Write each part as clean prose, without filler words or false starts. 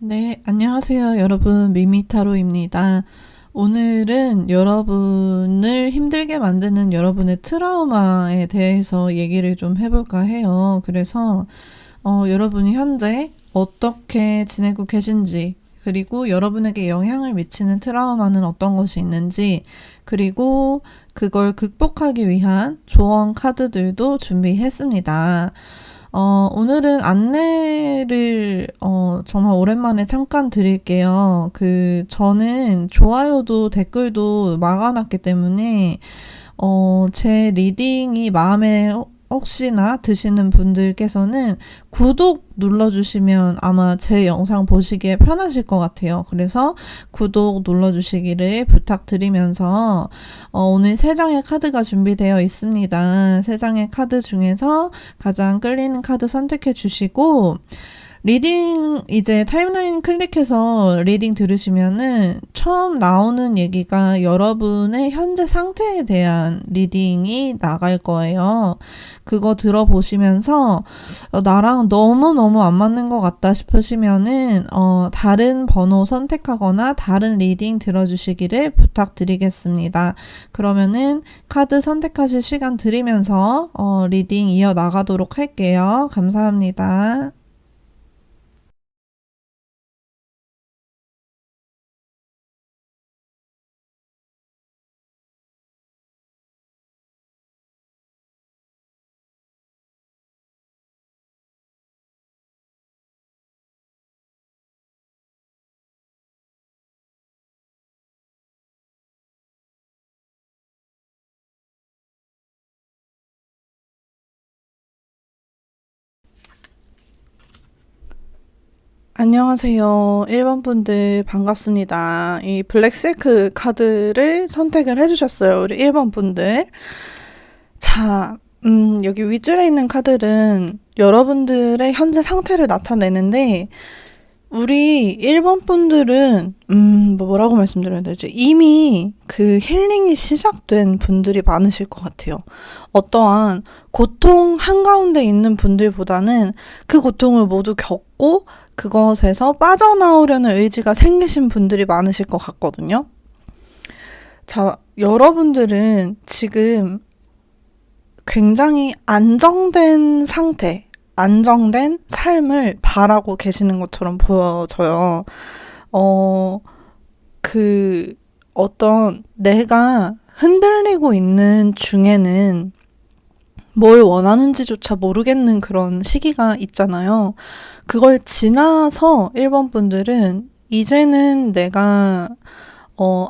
네, 안녕하세요, 여러분. 미미타로입니다. 오늘은 여러분을 힘들게 만드는 여러분의 트라우마에 대해서 얘기를 좀 해볼까 해요. 그래서, 여러분이 현재 어떻게 지내고 계신지, 그리고 여러분에게 영향을 미치는 트라우마는 어떤 것이 있는지, 그리고 그걸 극복하기 위한 조언 카드들도 준비했습니다. 오늘은 안내를, 정말 오랜만에 잠깐 드릴게요. 저는 좋아요도 댓글도 막아놨기 때문에, 제 리딩이 마음에 혹시나 드시는 분들께서는 구독 눌러주시면 아마 제 영상 보시기에 편하실 것 같아요. 그래서 구독 눌러주시기를 부탁드리면서 오늘 3장의 카드가 준비되어 있습니다. 3장의 카드 중에서 가장 끌리는 카드 선택해 주시고 리딩 이제 타임라인 클릭해서 리딩 들으시면은 처음 나오는 얘기가 여러분의 현재 상태에 대한 리딩이 나갈 거예요. 그거 들어보시면서 나랑 너무너무 안 맞는 것 같다 싶으시면은 다른 번호 선택하거나 다른 리딩 들어주시기를 부탁드리겠습니다. 그러면은 카드 선택하실 시간 드리면서 리딩 이어나가도록 할게요. 감사합니다. 안녕하세요. 1번 분들 반갑습니다. 이 블랙실크 카드를 선택을 해주셨어요. 우리 1번 분들. 자, 여기 윗줄에 있는 카드는 여러분들의 현재 상태를 나타내는데, 우리 1번 분들은, 뭐라고 말씀드려야 되지? 이미 그 힐링이 시작된 분들이 많으실 것 같아요. 어떠한 고통 한가운데 있는 분들보다는 그 고통을 모두 겪고 그것에서 빠져나오려는 의지가 생기신 분들이 많으실 것 같거든요. 자, 여러분들은 지금 굉장히 안정된 상태, 안정된 삶을 바라고 계시는 것처럼 보여져요. 어, 그 어떤 내가 흔들리고 있는 중에는 뭘 원하는지조차 모르겠는 그런 시기가 있잖아요. 그걸 지나서 1번 분들은 이제는 내가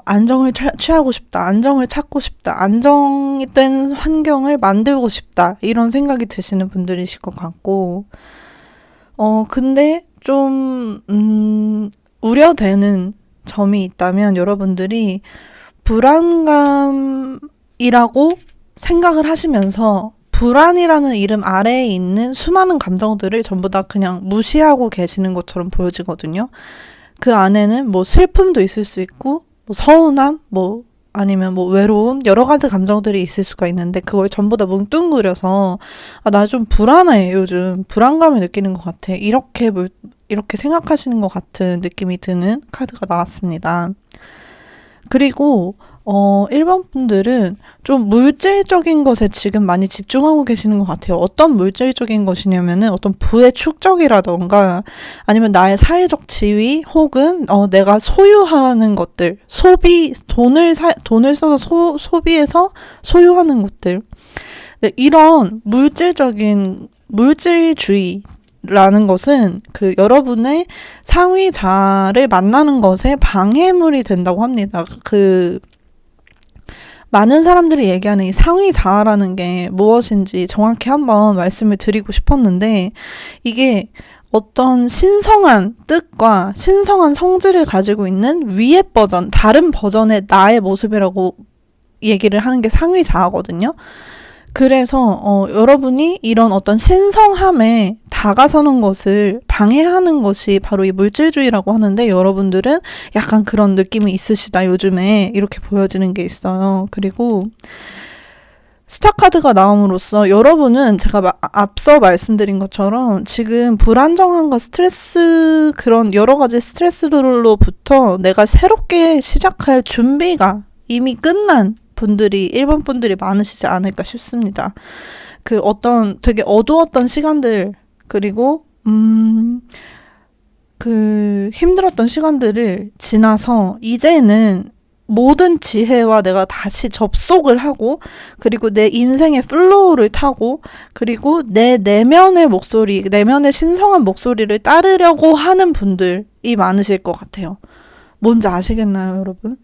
안정을 취하고 싶다. 안정을 찾고 싶다. 안정이 된 환경을 만들고 싶다. 이런 생각이 드시는 분들이실 것 같고, 근데 좀, 우려되는 점이 있다면 여러분들이 불안감이라고 생각을 하시면서 불안이라는 이름 아래에 있는 수많은 감정들을 전부 다 그냥 무시하고 계시는 것처럼 보여지거든요. 그 안에는 뭐 슬픔도 있을 수 있고, 뭐 서운함, 뭐 아니면 뭐 외로움, 여러 가지 감정들이 있을 수가 있는데 그걸 전부 다 뭉뚱그려서 나 좀 불안해, 요즘 불안감을 느끼는 것 같아. 이렇게 생각하시는 것 같은 느낌이 드는 카드가 나왔습니다. 그리고 1번 분들은 좀 물질적인 것에 지금 많이 집중하고 계시는 것 같아요. 어떤 물질적인 것이냐면은 어떤 부의 축적이라던가 아니면 나의 사회적 지위 혹은 내가 소유하는 것들, 돈을 써서 소비해서 소유하는 것들. 네, 이런 물질주의 라는 것은 그 여러분의 상위자를 만나는 것에 방해물이 된다고 합니다. 많은 사람들이 얘기하는 이 상위자아라는 게 무엇인지 정확히 한번 말씀을 드리고 싶었는데, 이게 어떤 신성한 뜻과 신성한 성질을 가지고 있는 위의 버전, 다른 버전의 나의 모습이라고 얘기를 하는 게 상위자아거든요. 그래서 여러분이 이런 어떤 신성함에 다가서는 것을 방해하는 것이 바로 이 물질주의라고 하는데, 여러분들은 약간 그런 느낌이 있으시다 요즘에, 이렇게 보여지는 게 있어요. 그리고 스타카드가 나옴으로써 여러분은 제가 앞서 말씀드린 것처럼 지금 불안정함과 스트레스, 그런 여러 가지 스트레스들로부터 내가 새롭게 시작할 준비가 이미 끝난 분들이, 일본 분들이 많으시지 않을까 싶습니다. 그 어떤 되게 어두웠던 시간들, 그리고 그 힘들었던 시간들을 지나서 이제는 모든 지혜와 내가 다시 접속을 하고, 그리고 내 인생의 플로우를 타고, 그리고 내 내면의 목소리, 내면의 신성한 목소리를 따르려고 하는 분들이 많으실 것 같아요. 뭔지 아시겠나요, 여러분?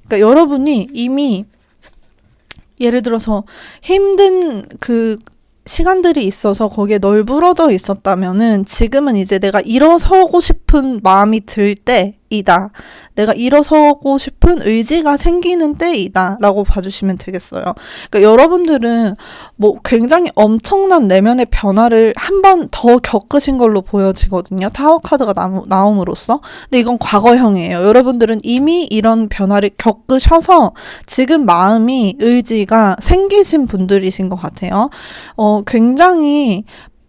그러니까 여러분이 이미 예를 들어서 힘든 그 시간들이 있어서 거기에 널브러져 있었다면은 지금은 이제 내가 일어서고 싶은 마음이 들 때이다. 내가 일어서고 싶은 의지가 생기는 때이다. 라고 봐주시면 되겠어요. 그러니까 여러분들은 뭐 굉장히 엄청난 내면의 변화를 한 번 더 겪으신 걸로 보여지거든요. 타워 카드가 나옴으로써. 근데 이건 과거형이에요. 여러분들은 이미 이런 변화를 겪으셔서 지금 마음이, 의지가 생기신 분들이신 것 같아요. 굉장히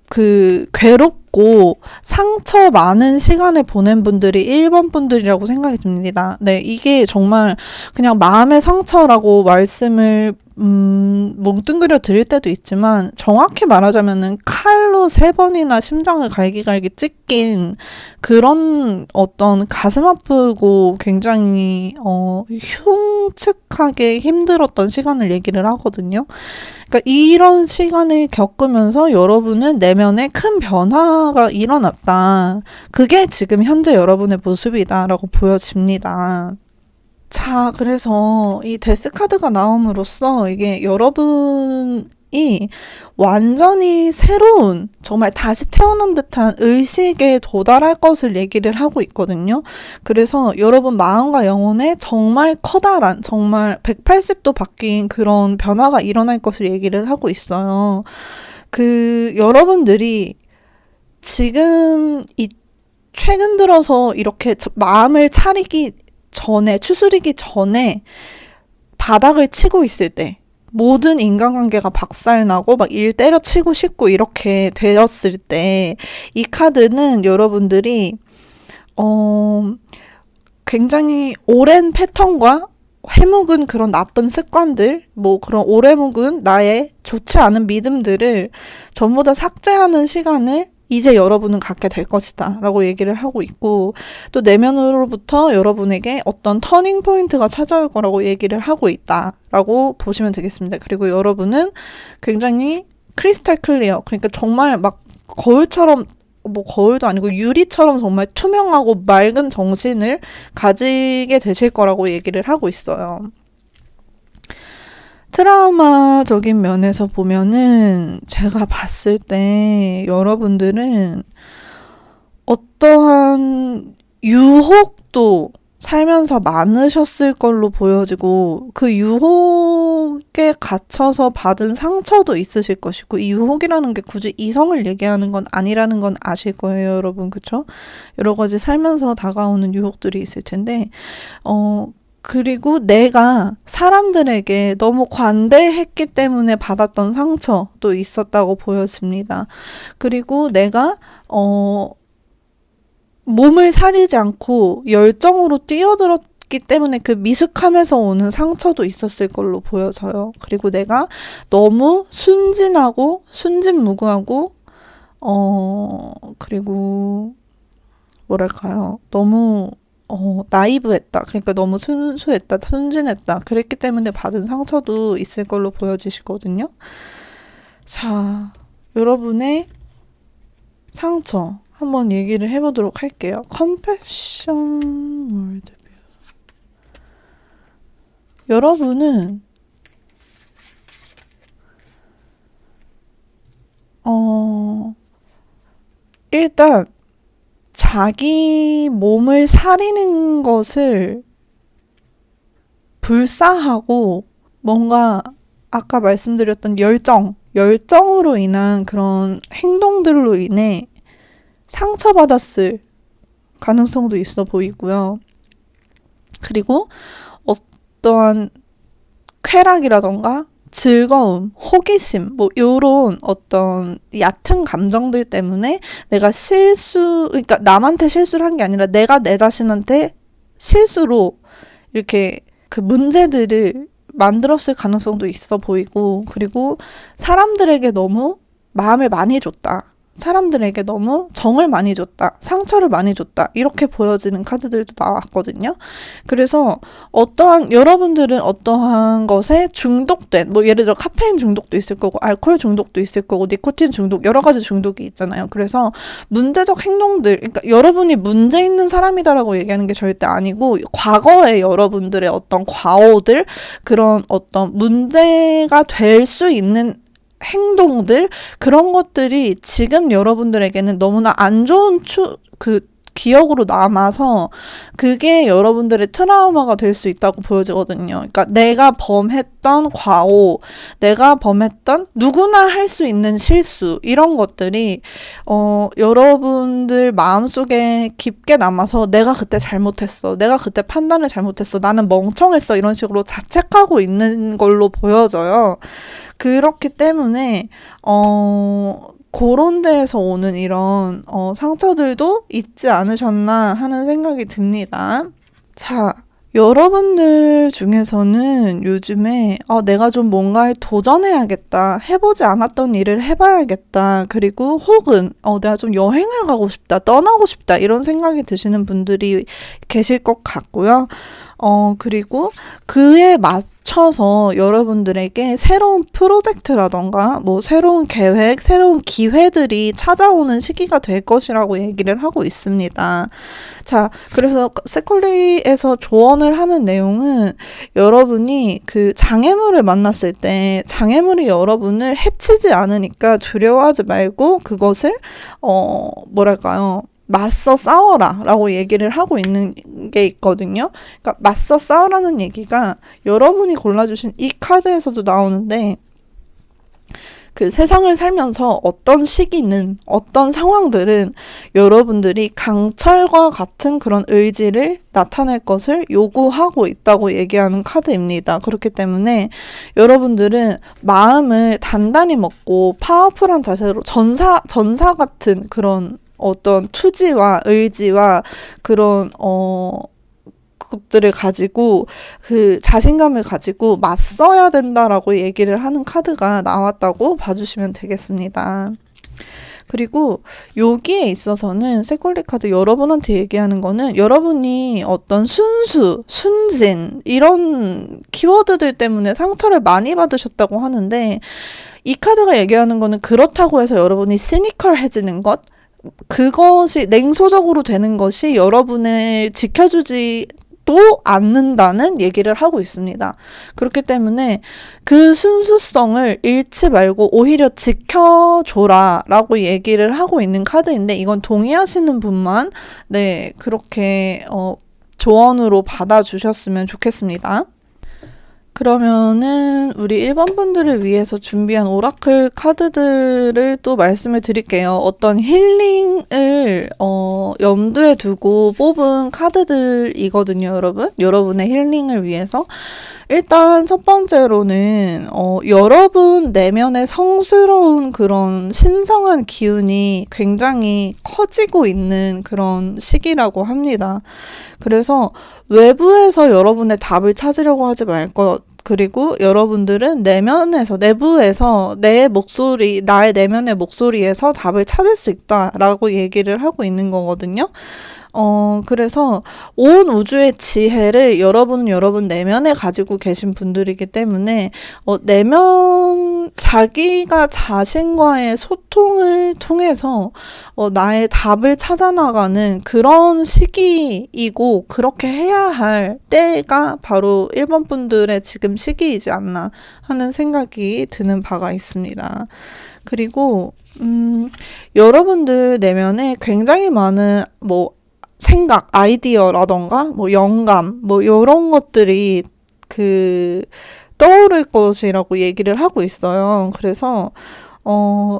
그 괴롭고 상처 많은 시간을 보낸 분들이 1번 분들이라고 생각이 듭니다. 네, 이게 정말 그냥 마음의 상처라고 말씀을 뭉뚱그려 드릴 때도 있지만, 정확히 말하자면은 칼로 3번이나 심장을 갈기갈기 찢긴 그런 어떤 가슴 아프고 굉장히 흉측하게 힘들었던 시간을 얘기를 하거든요. 그러니까 이런 시간을 겪으면서 여러분은 내면에 큰 변화가 일어났다. 그게 지금 현재 여러분의 모습이다라고 보여집니다. 자, 그래서 이 데스 카드가 나옴으로써 이게 여러분이 완전히 새로운, 정말 다시 태어난 듯한 의식에 도달할 것을 얘기를 하고 있거든요. 그래서 여러분 마음과 영혼에 정말 커다란, 정말 180도 바뀐 그런 변화가 일어날 것을 얘기를 하고 있어요. 그 여러분들이 지금 이 최근 들어서 이렇게 마음을 차리기 전에, 추스리기 전에 바닥을 치고 있을 때, 모든 인간관계가 박살나고 막 일 때려치고 싶고 이렇게 되었을 때, 이 카드는 여러분들이 굉장히 오랜 패턴과 해묵은 그런 나쁜 습관들, 뭐 그런 오래 묵은 나의 좋지 않은 믿음들을 전부 다 삭제하는 시간을 이제 여러분은 갖게 될 것이다 라고 얘기를 하고 있고, 또 내면으로부터 여러분에게 어떤 터닝 포인트가 찾아올 거라고 얘기를 하고 있다 라고 보시면 되겠습니다. 그리고 여러분은 굉장히 크리스탈 클리어, 그러니까 정말 막 거울처럼, 뭐 거울도 아니고 유리처럼 정말 투명하고 맑은 정신을 가지게 되실 거라고 얘기를 하고 있어요. 트라우마적인 면에서 보면은 제가 봤을 때 여러분들은 어떠한 유혹도 살면서 많으셨을 걸로 보여지고, 그 유혹에 갇혀서 받은 상처도 있으실 것이고, 이 유혹이라는 게 굳이 이성을 얘기하는 건 아니라는 건 아실 거예요, 여러분. 그쵸? 여러 가지 살면서 다가오는 유혹들이 있을 텐데, 그리고 내가 사람들에게 너무 관대했기 때문에 받았던 상처도 있었다고 보여집니다. 그리고 내가 몸을 사리지 않고 열정으로 뛰어들었기 때문에 그 미숙함에서 오는 상처도 있었을 걸로 보여져요. 그리고 내가 너무 순진하고 순진무구하고 그리고 뭐랄까요, 너무 나이브했다. 그러니까 너무 순수했다, 순진했다. 그랬기 때문에 받은 상처도 있을 걸로 보여지시거든요. 자, 여러분의 상처 한번 얘기를 해보도록 할게요. 컴패션 월드뷰. 여러분은 일단 자기 몸을 사리는 것을 불사하고, 뭔가 아까 말씀드렸던 열정으로 인한 그런 행동들로 인해 상처받았을 가능성도 있어 보이고요. 그리고 어떠한 쾌락이라던가 즐거움, 호기심, 뭐, 요런 어떤 얕은 감정들 때문에 내가 그러니까 남한테 실수를 한 게 아니라 내가 내 자신한테 실수로 이렇게 그 문제들을 만들었을 가능성도 있어 보이고, 그리고 사람들에게 너무 마음을 많이 줬다. 사람들에게 너무 정을 많이 줬다. 상처를 많이 줬다. 이렇게 보여지는 카드들도 나왔거든요. 그래서 여러분들은 어떠한 것에 중독된, 뭐 예를 들어 카페인 중독도 있을 거고, 알코올 중독도 있을 거고, 니코틴 중독, 여러 가지 중독이 있잖아요. 그래서 문제적 행동들, 그러니까 여러분이 문제 있는 사람이다라고 얘기하는 게 절대 아니고, 과거에 여러분들의 어떤 과오들, 그런 어떤 문제가 될 수 있는 행동들, 그런 것들이 지금 여러분들에게는 너무나 안 좋은 기억으로 남아서 그게 여러분들의 트라우마가 될 수 있다고 보여지거든요. 그러니까 내가 범했던 과오, 내가 범했던 누구나 할 수 있는 실수, 이런 것들이 여러분들 마음속에 깊게 남아서 내가 그때 잘못했어, 내가 그때 판단을 잘못했어, 나는 멍청했어, 이런 식으로 자책하고 있는 걸로 보여져요. 그렇기 때문에 그런 데에서 오는 이런 상처들도 있지 않으셨나 하는 생각이 듭니다. 자, 여러분들 중에서는 요즘에 내가 좀 뭔가에 도전해야겠다, 해보지 않았던 일을 해봐야겠다, 그리고 혹은 내가 좀 여행을 가고 싶다, 떠나고 싶다, 이런 생각이 드시는 분들이 계실 것 같고요. 그리고 그에 맞춰서 여러분들에게 새로운 프로젝트라던가 뭐 새로운 계획, 새로운 기회들이 찾아오는 시기가 될 것이라고 얘기를 하고 있습니다. 자, 그래서 세콜리에서 조언을 하는 내용은, 여러분이 그 장애물을 만났을 때 장애물이 여러분을 해치지 않으니까 두려워하지 말고 그것을 맞서 싸워라 라고 얘기를 하고 있는 게 있거든요. 그러니까 맞서 싸우라는 얘기가 여러분이 골라주신 이 카드에서도 나오는데, 그 세상을 살면서 어떤 시기는, 어떤 상황들은 여러분들이 강철과 같은 그런 의지를 나타낼 것을 요구하고 있다고 얘기하는 카드입니다. 그렇기 때문에 여러분들은 마음을 단단히 먹고 파워풀한 자세로 전사 같은 그런 어떤 투지와 의지와 그런 것들을 가지고, 그 자신감을 가지고 맞서야 된다라고 얘기를 하는 카드가 나왔다고 봐주시면 되겠습니다. 그리고 여기에 있어서는 세콜리 카드 여러분한테 얘기하는 거는, 여러분이 어떤 순진 이런 키워드들 때문에 상처를 많이 받으셨다고 하는데, 이 카드가 얘기하는 거는 그렇다고 해서 여러분이 시니컬해지는 것, 그것이 냉소적으로 되는 것이 여러분을 지켜주지도 않는다는 얘기를 하고 있습니다. 그렇기 때문에 그 순수성을 잃지 말고 오히려 지켜줘라 라고 얘기를 하고 있는 카드인데, 이건 동의하시는 분만 그렇게 조언으로 받아주셨으면 좋겠습니다. 그러면은 우리 1번 분들을 위해서 준비한 오라클 카드들을 또 말씀을 드릴게요. 어떤 힐링을 염두에 두고 뽑은 카드들이거든요, 여러분. 여러분의 힐링을 위해서. 일단 첫 번째로는 여러분 내면의 성스러운 그런 신성한 기운이 굉장히 커지고 있는 그런 시기라고 합니다. 그래서 외부에서 여러분의 답을 찾으려고 하지 말 것, 그리고 여러분들은 내부에서 나의 내면의 목소리에서 답을 찾을 수 있다라고 얘기를 하고 있는 거거든요. 그래서 온 우주의 지혜를 여러분 내면에 가지고 계신 분들이기 때문에 자기가 자신과의 소통을 통해서 나의 답을 찾아나가는 그런 시기이고, 그렇게 해야 할 때가 바로 1번 분들의 지금 시기이지 않나 하는 생각이 드는 바가 있습니다. 그리고 여러분들 내면에 굉장히 많은 생각, 아이디어라던가 영감 이런 것들이 떠오를 것이라고 얘기를 하고 있어요. 그래서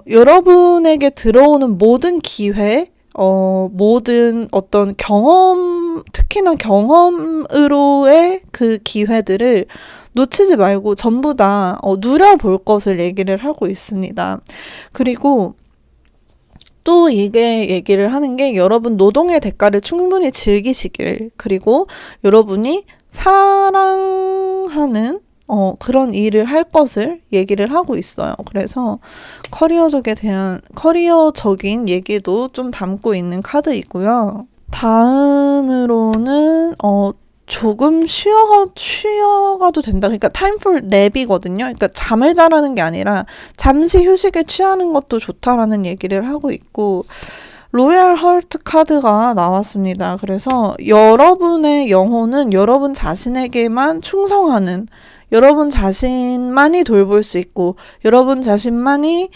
여러분에게 들어오는 모든 기회, 모든 어떤 경험, 특히나 경험으로의 그 기회들을 놓치지 말고 전부 다 누려볼 것을 얘기를 하고 있습니다. 그리고 또 이게 얘기를 하는 게 여러분 노동의 대가를 충분히 즐기시길, 그리고 여러분이 사랑하는 그런 일을 할 것을 얘기를 하고 있어요. 그래서 커리어적인 얘기도 좀 담고 있는 카드이고요. 다음으로는 조금 쉬어가도 된다. 그러니까 time for nap이거든요. 그러니까 잠을 자라는 게 아니라 잠시 휴식에 취하는 것도 좋다라는 얘기를 하고 있고, 로얄 헐트 카드가 나왔습니다. 그래서 여러분의 영혼은 여러분 자신에게만 충성하는, 여러분 자신만이 돌볼 수 있고, 여러분 자신만이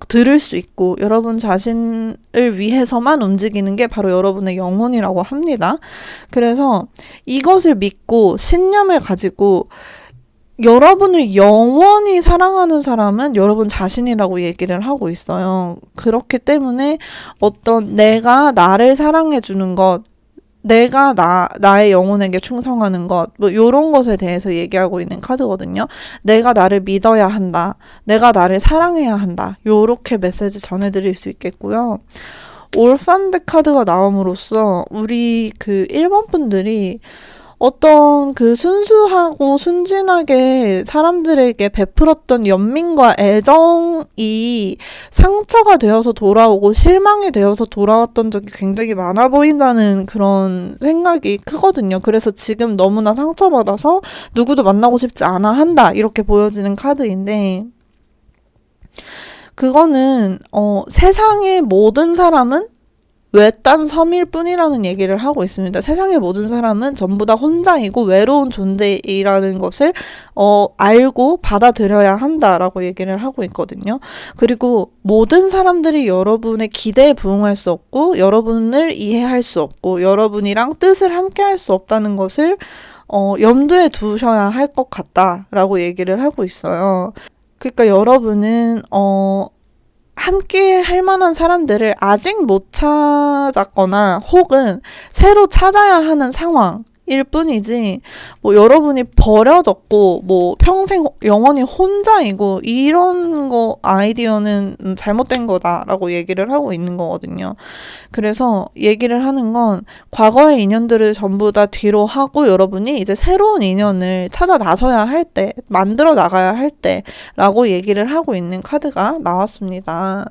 들을 수 있고, 여러분 자신을 위해서만 움직이는 게 바로 여러분의 영혼이라고 합니다. 그래서 이것을 믿고 신념을 가지고 여러분을 영원히 사랑하는 사람은 여러분 자신이라고 얘기를 하고 있어요. 그렇기 때문에 어떤 내가 나를 사랑해주는 것, 내가 나의 영혼에게 충성하는 것, 뭐, 요런 것에 대해서 얘기하고 있는 카드거든요. 내가 나를 믿어야 한다. 내가 나를 사랑해야 한다. 요렇게 메시지 전해드릴 수 있겠고요. 올펀드 카드가 나옴으로써 우리 그 1번 분들이 어떤 그 순수하고 순진하게 사람들에게 베풀었던 연민과 애정이 상처가 되어서 돌아오고 실망이 되어서 돌아왔던 적이 굉장히 많아 보인다는 그런 생각이 크거든요. 그래서 지금 너무나 상처받아서 누구도 만나고 싶지 않아 한다, 이렇게 보여지는 카드인데, 그거는 세상의 모든 사람은 외딴 섬일 뿐이라는 얘기를 하고 있습니다. 세상의 모든 사람은 전부 다 혼자이고 외로운 존재이라는 것을 알고 받아들여야 한다라고 얘기를 하고 있거든요. 그리고 모든 사람들이 여러분의 기대에 부응할 수 없고, 여러분을 이해할 수 없고, 여러분이랑 뜻을 함께 할 수 없다는 것을 염두에 두셔야 할 것 같다라고 얘기를 하고 있어요. 그러니까 여러분은 함께 할 만한 사람들을 아직 못 찾았거나 혹은 새로 찾아야 하는 상황일 뿐이지, 뭐 여러분이 버려졌고 뭐 평생 영원히 혼자이고 이런 거 아이디어는 잘못된 거다라고 얘기를 하고 있는 거거든요. 그래서 얘기를 하는 건 과거의 인연들을 전부 다 뒤로 하고 여러분이 이제 새로운 인연을 찾아 나서야 할 때, 만들어 나가야 할 때라고 얘기를 하고 있는 카드가 나왔습니다.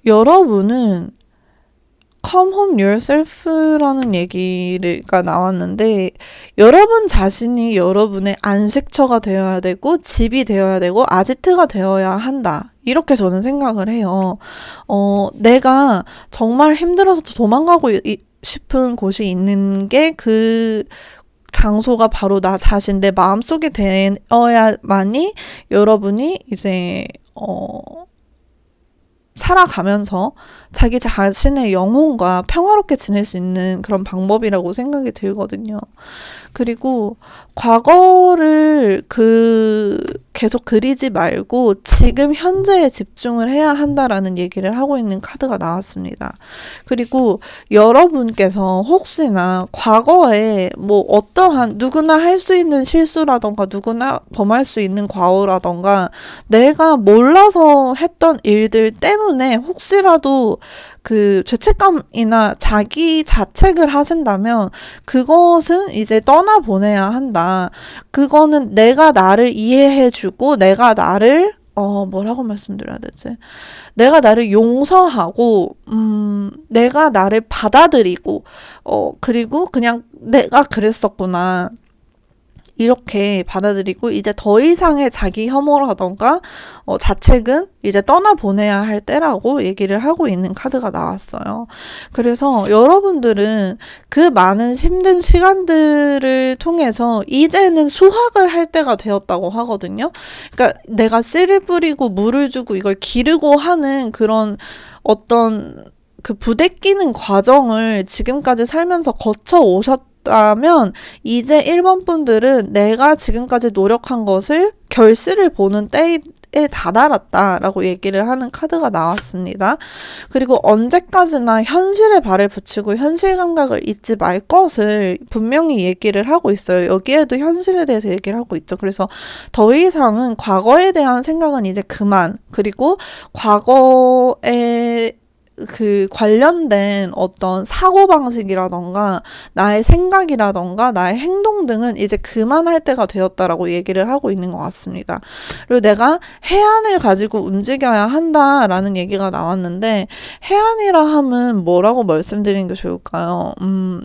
여러분은 Come Home Yourself라는 얘기가 나왔는데, 여러분 자신이 여러분의 안식처가 되어야 되고 집이 되어야 되고 아지트가 되어야 한다, 이렇게 저는 생각을 해요. 내가 정말 힘들어서 도망가고 싶은 곳이 있는 게 그 장소가 바로 나 자신, 내 마음속에 되어야만이 여러분이 이제 살아가면서 자기 자신의 영혼과 평화롭게 지낼 수 있는 그런 방법이라고 생각이 들거든요. 그리고 과거를 계속 그리지 말고 지금 현재에 집중을 해야 한다라는 얘기를 하고 있는 카드가 나왔습니다. 그리고 여러분께서 혹시나 과거에 뭐 어떠한, 누구나 할 수 있는 실수라던가 누구나 범할 수 있는 과오라던가 내가 몰라서 했던 일들 때문에 혹시라도 그 죄책감이나 자기 자책을 하신다면 그것은 이제 떠나보내야 한다. 그거는 내가 나를 이해해주고 내가 나를 뭐라고 말씀드려야 되지? 내가 나를 용서하고 내가 나를 받아들이고 그리고 그냥 내가 그랬었구나, 이렇게 받아들이고 이제 더 이상의 자기 혐오라던가 자책은 이제 떠나보내야 할 때라고 얘기를 하고 있는 카드가 나왔어요. 그래서 여러분들은 그 많은 힘든 시간들을 통해서 이제는 수확을 할 때가 되었다고 하거든요. 그러니까 내가 씨를 뿌리고 물을 주고 이걸 기르고 하는 그런 어떤 그 부대끼는 과정을 지금까지 살면서 거쳐 오셨다면 이제 1번 분들은 내가 지금까지 노력한 것을 결실을 보는 다다랐다라고 얘기를 하는 카드가 나왔습니다. 그리고 언제까지나 현실에 발을 붙이고 현실 감각을 잊지 말 것을 분명히 얘기를 하고 있어요. 여기에도 현실에 대해서 얘기를 하고 있죠. 그래서 더 이상은 과거에 대한 생각은 이제 그만. 그리고 과거에 그 관련된 어떤 사고방식이라던가 나의 생각이라던가 나의 행동 등은 이제 그만할 때가 되었다라고 얘기를 하고 있는 것 같습니다. 그리고 내가 해안을 가지고 움직여야 한다라는 얘기가 나왔는데 해안이라 함은 뭐라고 말씀드리는 게 좋을까요?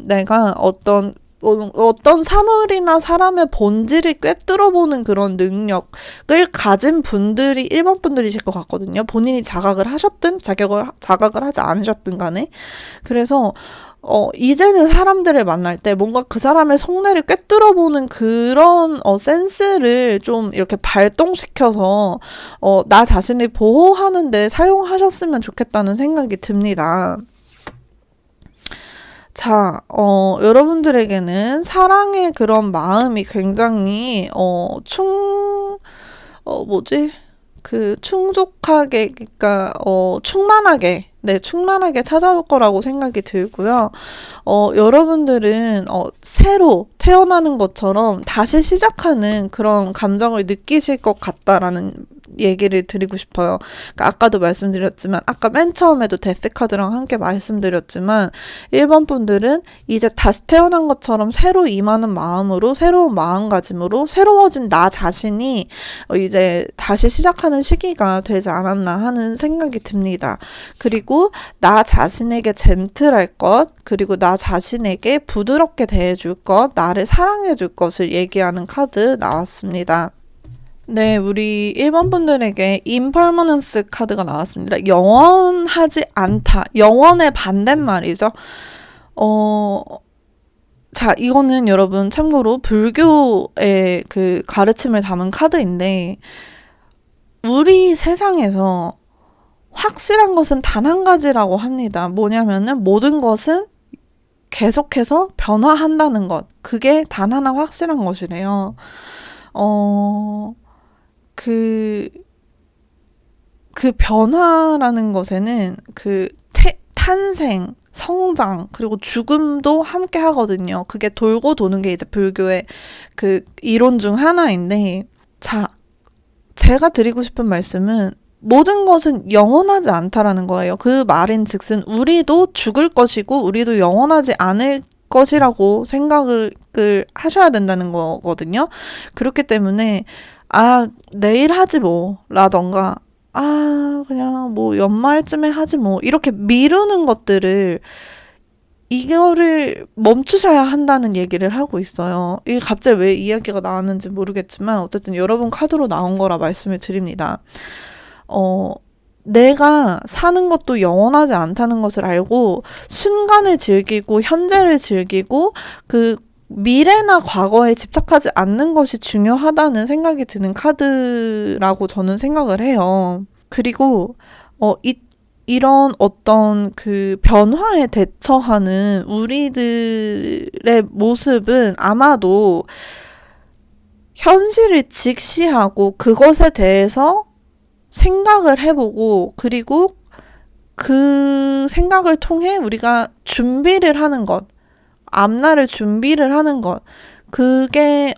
내가 어떤 사물이나 사람의 본질을 꿰뚫어보는 그런 능력을 가진 분들이 1번 분들이실 것 같거든요. 본인이 자각을 하셨든 자각을 하지 않으셨든 간에. 그래서 이제는 사람들을 만날 때 뭔가 그 사람의 속내를 꿰뚫어보는 그런 센스를 좀 이렇게 발동시켜서 나 자신을 보호하는 데 사용하셨으면 좋겠다는 생각이 듭니다. 자, 여러분들에게는 사랑의 그런 마음이 굉장히, 충족하게, 그러니까, 충만하게 찾아올 거라고 생각이 들고요. 여러분들은, 새로 태어나는 것처럼 다시 시작하는 그런 감정을 느끼실 것 같다라는 얘기를 드리고 싶어요. 그러니까 아까도 말씀드렸지만, 아까 맨 처음에도 데스카드랑 함께 말씀드렸지만 1번 분들은 이제 다시 태어난 것처럼 새로 임하는 마음으로, 새로운 마음가짐으로 새로워진 나 자신이 이제 다시 시작하는 시기가 되지 않았나 하는 생각이 듭니다. 그리고 나 자신에게 젠틀할 것, 그리고 나 자신에게 부드럽게 대해줄 것, 나를 사랑해줄 것을 얘기하는 카드 나왔습니다. 네, 우리 1번 분들에게 impermanence 카드가 나왔습니다. 영원하지 않다. 영원의 반대말이죠. 자, 이거는 여러분 참고로 불교의 그 가르침을 담은 카드인데, 우리 세상에서 확실한 것은 단 한 가지라고 합니다. 뭐냐면은 모든 것은 계속해서 변화한다는 것. 그게 단 하나 확실한 것이래요. 그 변화라는 것에는 탄생, 성장, 그리고 죽음도 함께 하거든요. 그게 돌고 도는 게 이제 불교의 그 이론 중 하나인데, 자, 제가 드리고 싶은 말씀은 모든 것은 영원하지 않다라는 거예요. 그 말인 즉슨 우리도 죽을 것이고, 우리도 영원하지 않을 것이라고 생각을 하셔야 된다는 거거든요. 그렇기 때문에 내일 하지 뭐, 라던가, 그냥 뭐 연말쯤에 하지 뭐, 이렇게 미루는 것들을, 이거를 멈추셔야 한다는 얘기를 하고 있어요. 이게 갑자기 왜 이야기가 나왔는지 모르겠지만, 어쨌든 여러분 카드로 나온 거라 말씀을 드립니다. 내가 사는 것도 영원하지 않다는 것을 알고, 순간을 즐기고, 현재를 즐기고, 미래나 과거에 집착하지 않는 것이 중요하다는 생각이 드는 카드라고 저는 생각을 해요. 그리고 이런 어떤 그 변화에 대처하는 우리들의 모습은 아마도 현실을 직시하고 그것에 대해서 생각을 해보고, 그리고 그 생각을 통해 우리가 준비를 하는 것, 앞날을 준비를 하는 것, 그게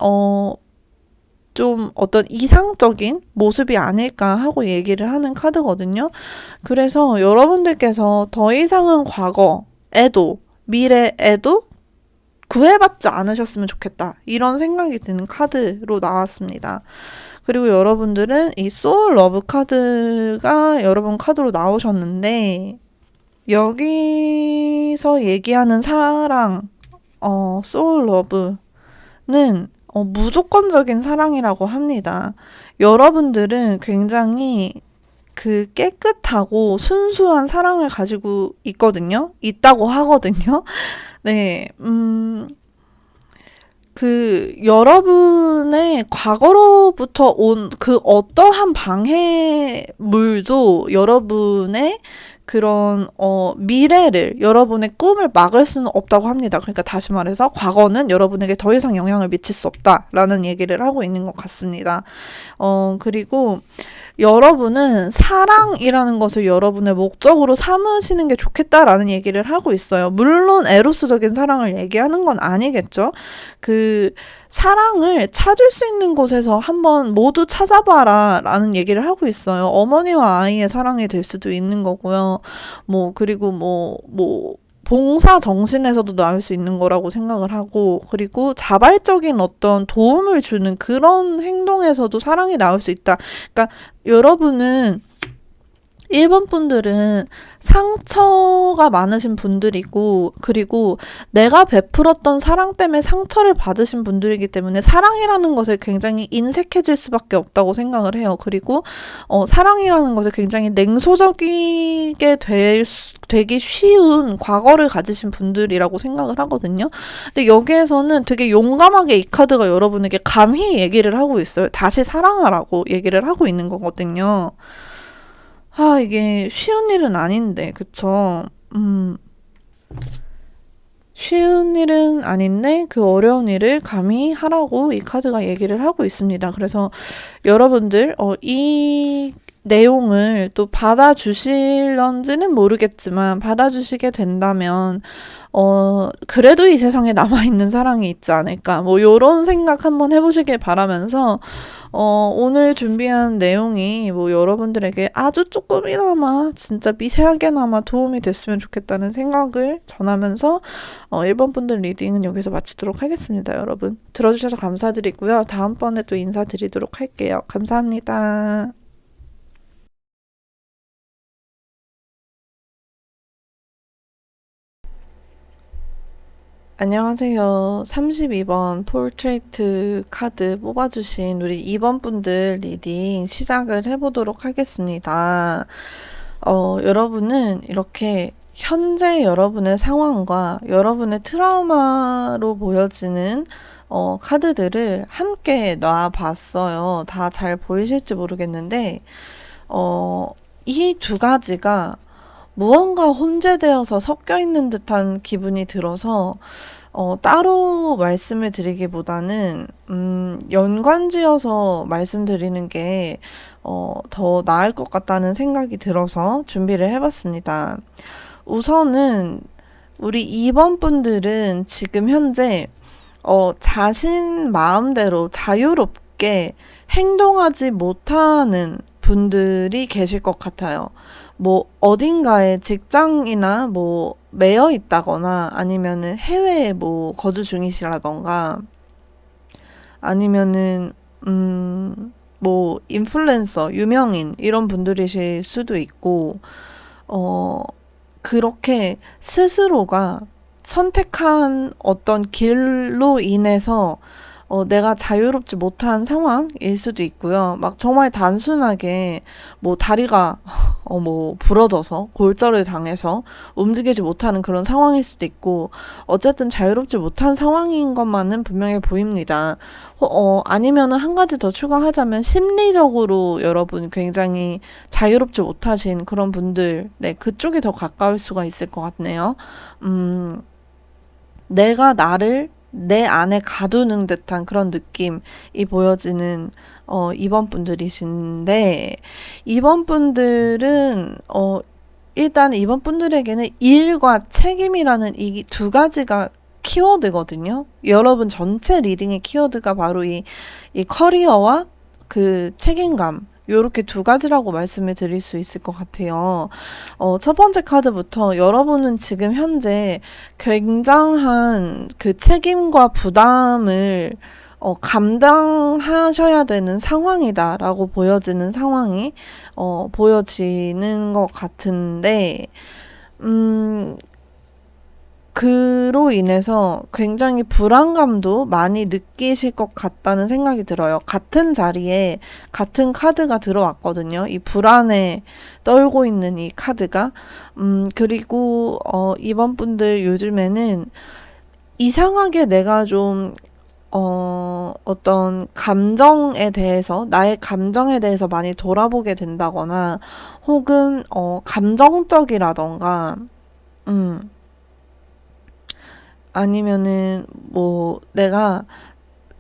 좀 어떤 이상적인 모습이 아닐까 하고 얘기를 하는 카드거든요. 그래서 여러분들께서 더 이상은 과거에도 미래에도 구애받지 않으셨으면 좋겠다, 이런 생각이 드는 카드로 나왔습니다. 그리고 여러분들은 이 소울 러브 카드가 여러분 카드로 나오셨는데, 여기서 얘기하는 사랑, 소울 러브는 무조건적인 사랑이라고 합니다. 여러분들은 굉장히 깨끗하고 순수한 사랑을 가지고 있다고 하거든요. 네, 여러분의 과거로부터 온 어떠한 방해물도 여러분의 그런 미래를, 여러분의 꿈을 막을 수는 없다고 합니다. 그러니까 다시 말해서 과거는 여러분에게 더 이상 영향을 미칠 수 없다라는 얘기를 하고 있는 것 같습니다. 그리고 여러분은 사랑이라는 것을 여러분의 목적으로 삼으시는 게 좋겠다라는 얘기를 하고 있어요. 물론 에로스적인 사랑을 얘기하는 건 아니겠죠. 그 사랑을 찾을 수 있는 곳에서 한번 모두 찾아봐라 라는 얘기를 하고 있어요. 어머니와 아이의 사랑이 될 수도 있는 거고요. 그리고 봉사 정신에서도 나올 수 있는 거라고 생각을 하고, 그리고 자발적인 어떤 도움을 주는 그런 행동에서도 사랑이 나올 수 있다. 그러니까 여러분은 1번 분들은 상처가 많으신 분들이고, 그리고 내가 베풀었던 사랑 때문에 상처를 받으신 분들이기 때문에 사랑이라는 것에 굉장히 인색해질 수밖에 없다고 생각을 해요. 그리고 사랑이라는 것에 굉장히 냉소적이게 되기 쉬운 과거를 가지신 분들이라고 생각을 하거든요. 근데 여기에서는 되게 용감하게 이 카드가 여러분에게 감히 얘기를 하고 있어요. 다시 사랑하라고 얘기를 하고 있는 거거든요. 이게 쉬운 일은 아닌데, 그쵸? 쉬운 일은 아닌데, 그 어려운 일을 감히 하라고 이 카드가 얘기를 하고 있습니다. 그래서 여러분들, 이 내용을 또 받아주실런지는 모르겠지만, 받아주시게 된다면, 그래도 이 세상에 남아있는 사랑이 있지 않을까. 요런 생각 한번 해보시길 바라면서, 오늘 준비한 내용이 여러분들에게 아주 조금이나마, 진짜 미세하게나마 도움이 됐으면 좋겠다는 생각을 전하면서, 1번 분들 리딩은 여기서 마치도록 하겠습니다, 여러분. 들어주셔서 감사드리고요. 다음번에 또 인사드리도록 할게요. 감사합니다. 안녕하세요. 32번 포트레이트 카드 뽑아주신 우리 2번 분들 리딩 시작을 해보도록 하겠습니다. 여러분은 이렇게 현재 여러분의 상황과 여러분의 트라우마로 보여지는 카드들을 함께 놔봤어요. 다 잘 보이실지 모르겠는데, 이 두 가지가 무언가 혼재되어서 섞여 있는 듯한 기분이 들어서 따로 말씀을 드리기보다는 연관지어서 말씀드리는 게 더 나을 것 같다는 생각이 들어서 준비를 해봤습니다. 우선은 우리 2번 분들은 지금 현재 자신 마음대로 자유롭게 행동하지 못하는 분들이 계실 것 같아요. 어딘가에 직장이나 매여 있다거나 아니면은 해외에 거주 중이시라던가 아니면은 인플루엔서, 유명인 이런 분들이실 수도 있고 그렇게 스스로가 선택한 어떤 길로 인해서 내가 자유롭지 못한 상황일 수도 있고요. 정말 단순하게 다리가 부러져서 골절을 당해서 움직이지 못하는 그런 상황일 수도 있고, 어쨌든 자유롭지 못한 상황인 것만은 분명해 보입니다. 아니면은 한 가지 더 추가하자면 심리적으로 여러분 굉장히 자유롭지 못하신 그런 분들, 네, 그쪽이 더 가까울 수가 있을 것 같네요. 내가 나를 내 안에 가두는 듯한 그런 느낌이 보여지는 2번 분들이신데, 2번 분들은 일단 2번 분들에게는 일과 책임이라는 이 두 가지가 키워드거든요. 여러분 전체 리딩의 키워드가 바로 이 커리어와 그 책임감, 요렇게 두 가지라고 말씀을 드릴 수 있을 것 같아요. 첫 번째 카드부터 여러분은 지금 현재 굉장한 그 책임과 부담을 감당하셔야 되는 상황이다라고 보여지는 상황이 보여지는 것 같은데, 그로 인해서 굉장히 불안감도 많이 느끼실 것 같다는 생각이 들어요. 같은 자리에 같은 카드가 들어왔거든요. 이 불안에 떨고 있는 이 카드가. 그리고 이번 분들 요즘에는 이상하게 내가 좀 어떤 감정에 대해서, 나의 감정에 대해서 많이 돌아보게 된다거나, 혹은 감정적이라던가, 아니면은 내가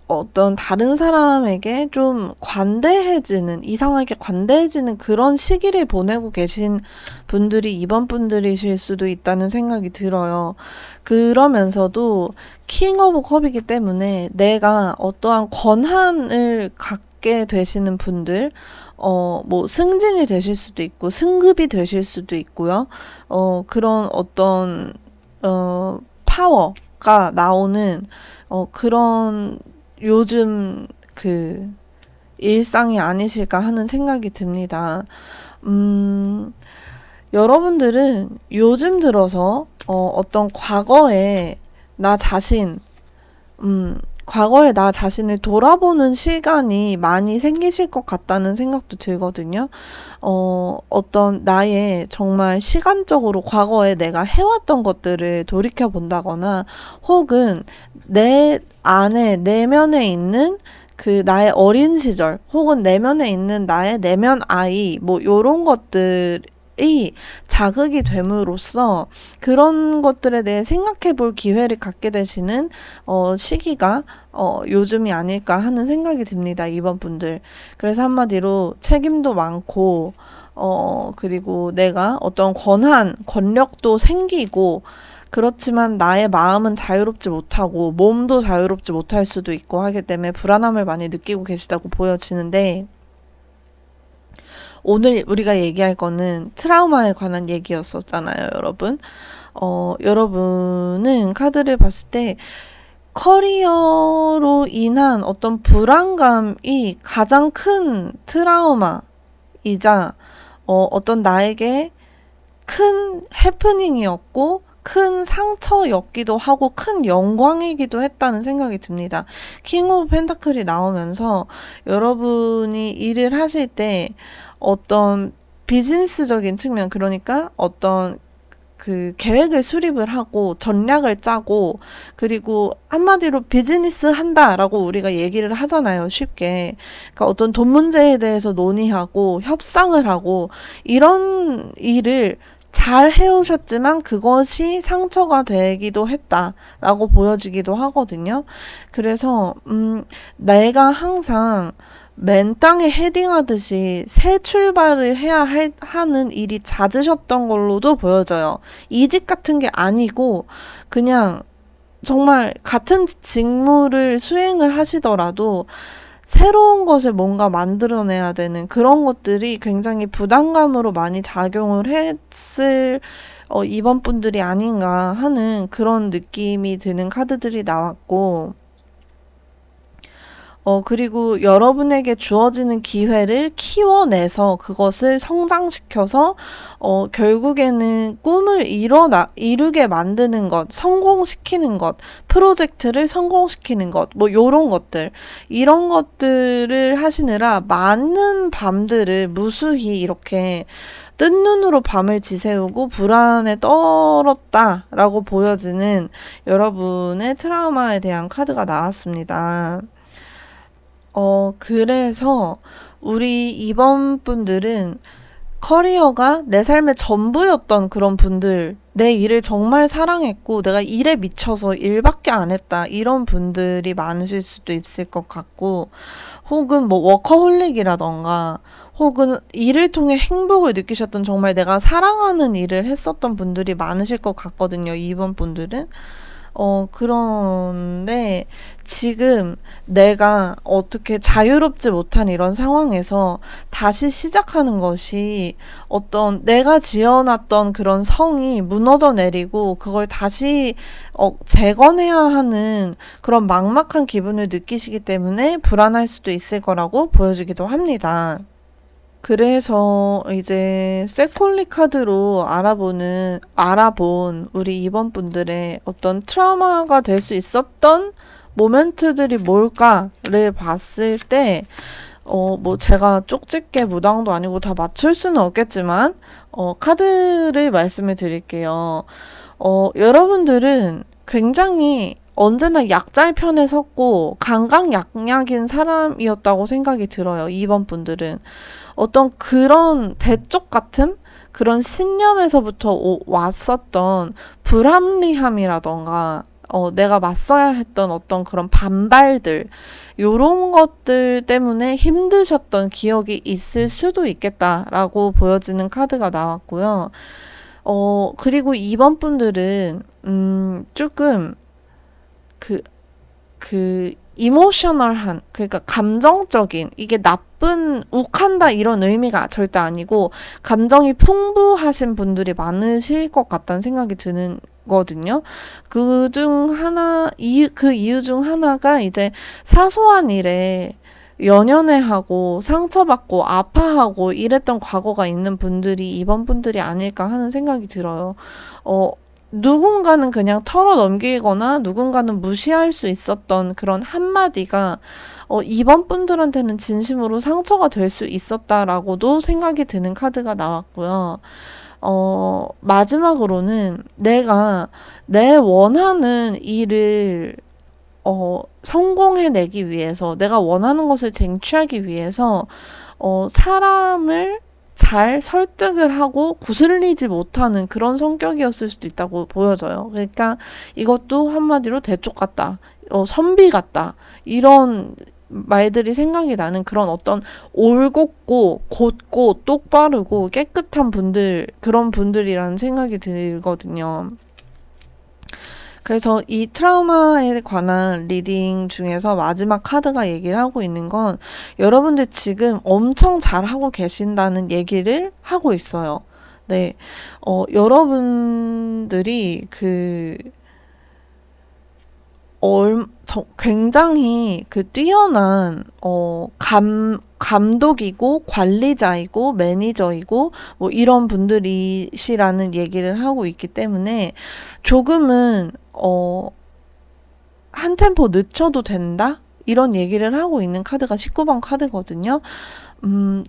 어떤 다른 사람에게 좀 관대해지는, 이상하게 관대해지는 그런 시기를 보내고 계신 분들이 2번 분들이실 수도 있다는 생각이 들어요. 그러면서도 킹 오브 컵이기 때문에 내가 어떠한 권한을 갖게 되시는 분들, 뭐 승진이 되실 수도 있고 승급이 되실 수도 있고요. 그런 어떤 파워가 나오는 그런 요즘 그 일상이 아니실까 하는 생각이 듭니다. 여러분들은 요즘 들어서 어떤 과거에 나 자신을 돌아보는 시간이 많이 생기실 것 같다는 생각도 들거든요. 어떤 나의 정말 시간적으로 과거에 내가 해왔던 것들을 돌이켜 본다거나 혹은 내 안에 내면에 있는 그 나의 어린 시절 혹은 내면에 있는 나의 내면 아이 뭐 요런 것들이 자극이 됨으로써 그런 것들에 대해 생각해 볼 기회를 갖게 되시는 시기가 요즘이 아닐까 하는 생각이 듭니다. 이번 분들. 그래서 한마디로 책임도 많고 그리고 내가 어떤 권력도 생기고 그렇지만 나의 마음은 자유롭지 못하고 몸도 자유롭지 못할 수도 있고 하기 때문에 불안함을 많이 느끼고 계시다고 보여지는데 오늘 우리가 얘기할 거는 트라우마에 관한 얘기였었잖아요, 여러분. 여러분은 카드를 봤을 때 커리어로 인한 어떤 불안감이 가장 큰 트라우마이자 어떤 나에게 큰 해프닝이었고 큰 상처였기도 하고 큰 영광이기도 했다는 생각이 듭니다. 킹 오브 펜타클이 나오면서 여러분이 일을 하실 때 어떤 비즈니스적인 측면, 그러니까 어떤 그 계획을 수립을 하고 전략을 짜고 그리고 한마디로 비즈니스 한다라고 우리가 얘기를 하잖아요, 쉽게. 그러니까 어떤 돈 문제에 대해서 논의하고 협상을 하고 이런 일을 잘 해오셨지만 그것이 상처가 되기도 했다라고 보여지기도 하거든요. 그래서 내가 항상 맨 땅에 헤딩하듯이 새 출발을 해야 하는 일이 잦으셨던 걸로도 보여져요. 이직 같은 게 아니고 그냥 정말 같은 직무를 수행을 하시더라도 새로운 것을 뭔가 만들어내야 되는 그런 것들이 굉장히 부담감으로 많이 작용을 했을 이번 분들이 아닌가 하는 그런 느낌이 드는 카드들이 나왔고 그리고 여러분에게 주어지는 기회를 키워내서 그것을 성장시켜서, 결국에는 꿈을 이루게 만드는 것, 성공시키는 것, 프로젝트를 성공시키는 것, 뭐, 요런 것들. 이런 것들을 하시느라 많은 밤들을 무수히 이렇게 뜬 눈으로 밤을 지새우고 불안에 떨었다라고 보여지는 여러분의 트라우마에 대한 카드가 나왔습니다. 그래서 우리 이번 분들은 커리어가 내 삶의 전부였던 그런 분들, 내 일을 정말 사랑했고 내가 일에 미쳐서 일밖에 안 했다 이런 분들이 많으실 수도 있을 것 같고 혹은 뭐 워커홀릭이라던가 혹은 일을 통해 행복을 느끼셨던 정말 내가 사랑하는 일을 했었던 분들이 많으실 것 같거든요, 이번 분들은. 그런데 지금 내가 어떻게 자유롭지 못한 이런 상황에서 다시 시작하는 것이 어떤 내가 지어놨던 그런 성이 무너져 내리고 그걸 다시 재건해야 하는 그런 막막한 기분을 느끼시기 때문에 불안할 수도 있을 거라고 보여지기도 합니다. 그래서 이제 세콜리 카드로 알아본 우리 이번 분들의 어떤 트라우마가 될 수 있었던 모멘트들이 뭘까를 봤을 때, 뭐 제가 쪽집게 무당도 아니고 다 맞출 수는 없겠지만, 카드를 말씀을 드릴게요. 여러분들은 굉장히 언제나 약자의 편에 섰고 강강약약인 사람이었다고 생각이 들어요. 이번 분들은. 어떤 그런 대쪽 같은 그런 신념에서부터 왔었던 불합리함이라던가 내가 맞서야 했던 어떤 그런 반발들, 요런 것들 때문에 힘드셨던 기억이 있을 수도 있겠다라고 보여지는 카드가 나왔고요. 그리고 2번 분들은, 조금, 이모셔널한, 그러니까 감정적인, 이게 나쁜, 욱한다 이런 의미가 절대 아니고, 감정이 풍부하신 분들이 많으실 것 같다는 생각이 드는 거든요. 그 이유 중 하나가 이제 사소한 일에 연연해하고 상처받고 아파하고 이랬던 과거가 있는 분들이 이번 분들이 아닐까 하는 생각이 들어요. 누군가는 그냥 털어넘기거나 누군가는 무시할 수 있었던 그런 한마디가 이번 분들한테는 진심으로 상처가 될 수 있었다라고도 생각이 드는 카드가 나왔고요. 마지막으로는 내가 내 원하는 일을 성공해내기 위해서, 내가 원하는 것을 쟁취하기 위해서, 사람을 잘 설득을 하고 구슬리지 못하는 그런 성격이었을 수도 있다고 보여져요. 그러니까 이것도 한마디로 대쪽 같다, 선비 같다, 이런 말들이 생각이 나는 그런 어떤 올곧고 곧고 똑바르고 깨끗한 분들, 그런 분들이라는 생각이 들거든요. 그래서 이 트라우마에 관한 리딩 중에서 마지막 카드가 얘기를 하고 있는 건 여러분들 지금 엄청 잘하고 계신다는 얘기를 하고 있어요. 네. 여러분들이 굉장히 뛰어난, 감독이고, 관리자이고, 매니저이고, 뭐 이런 분들이시라는 얘기를 하고 있기 때문에 조금은, 한 템포 늦춰도 된다? 이런 얘기를 하고 있는 카드가 19번 카드거든요.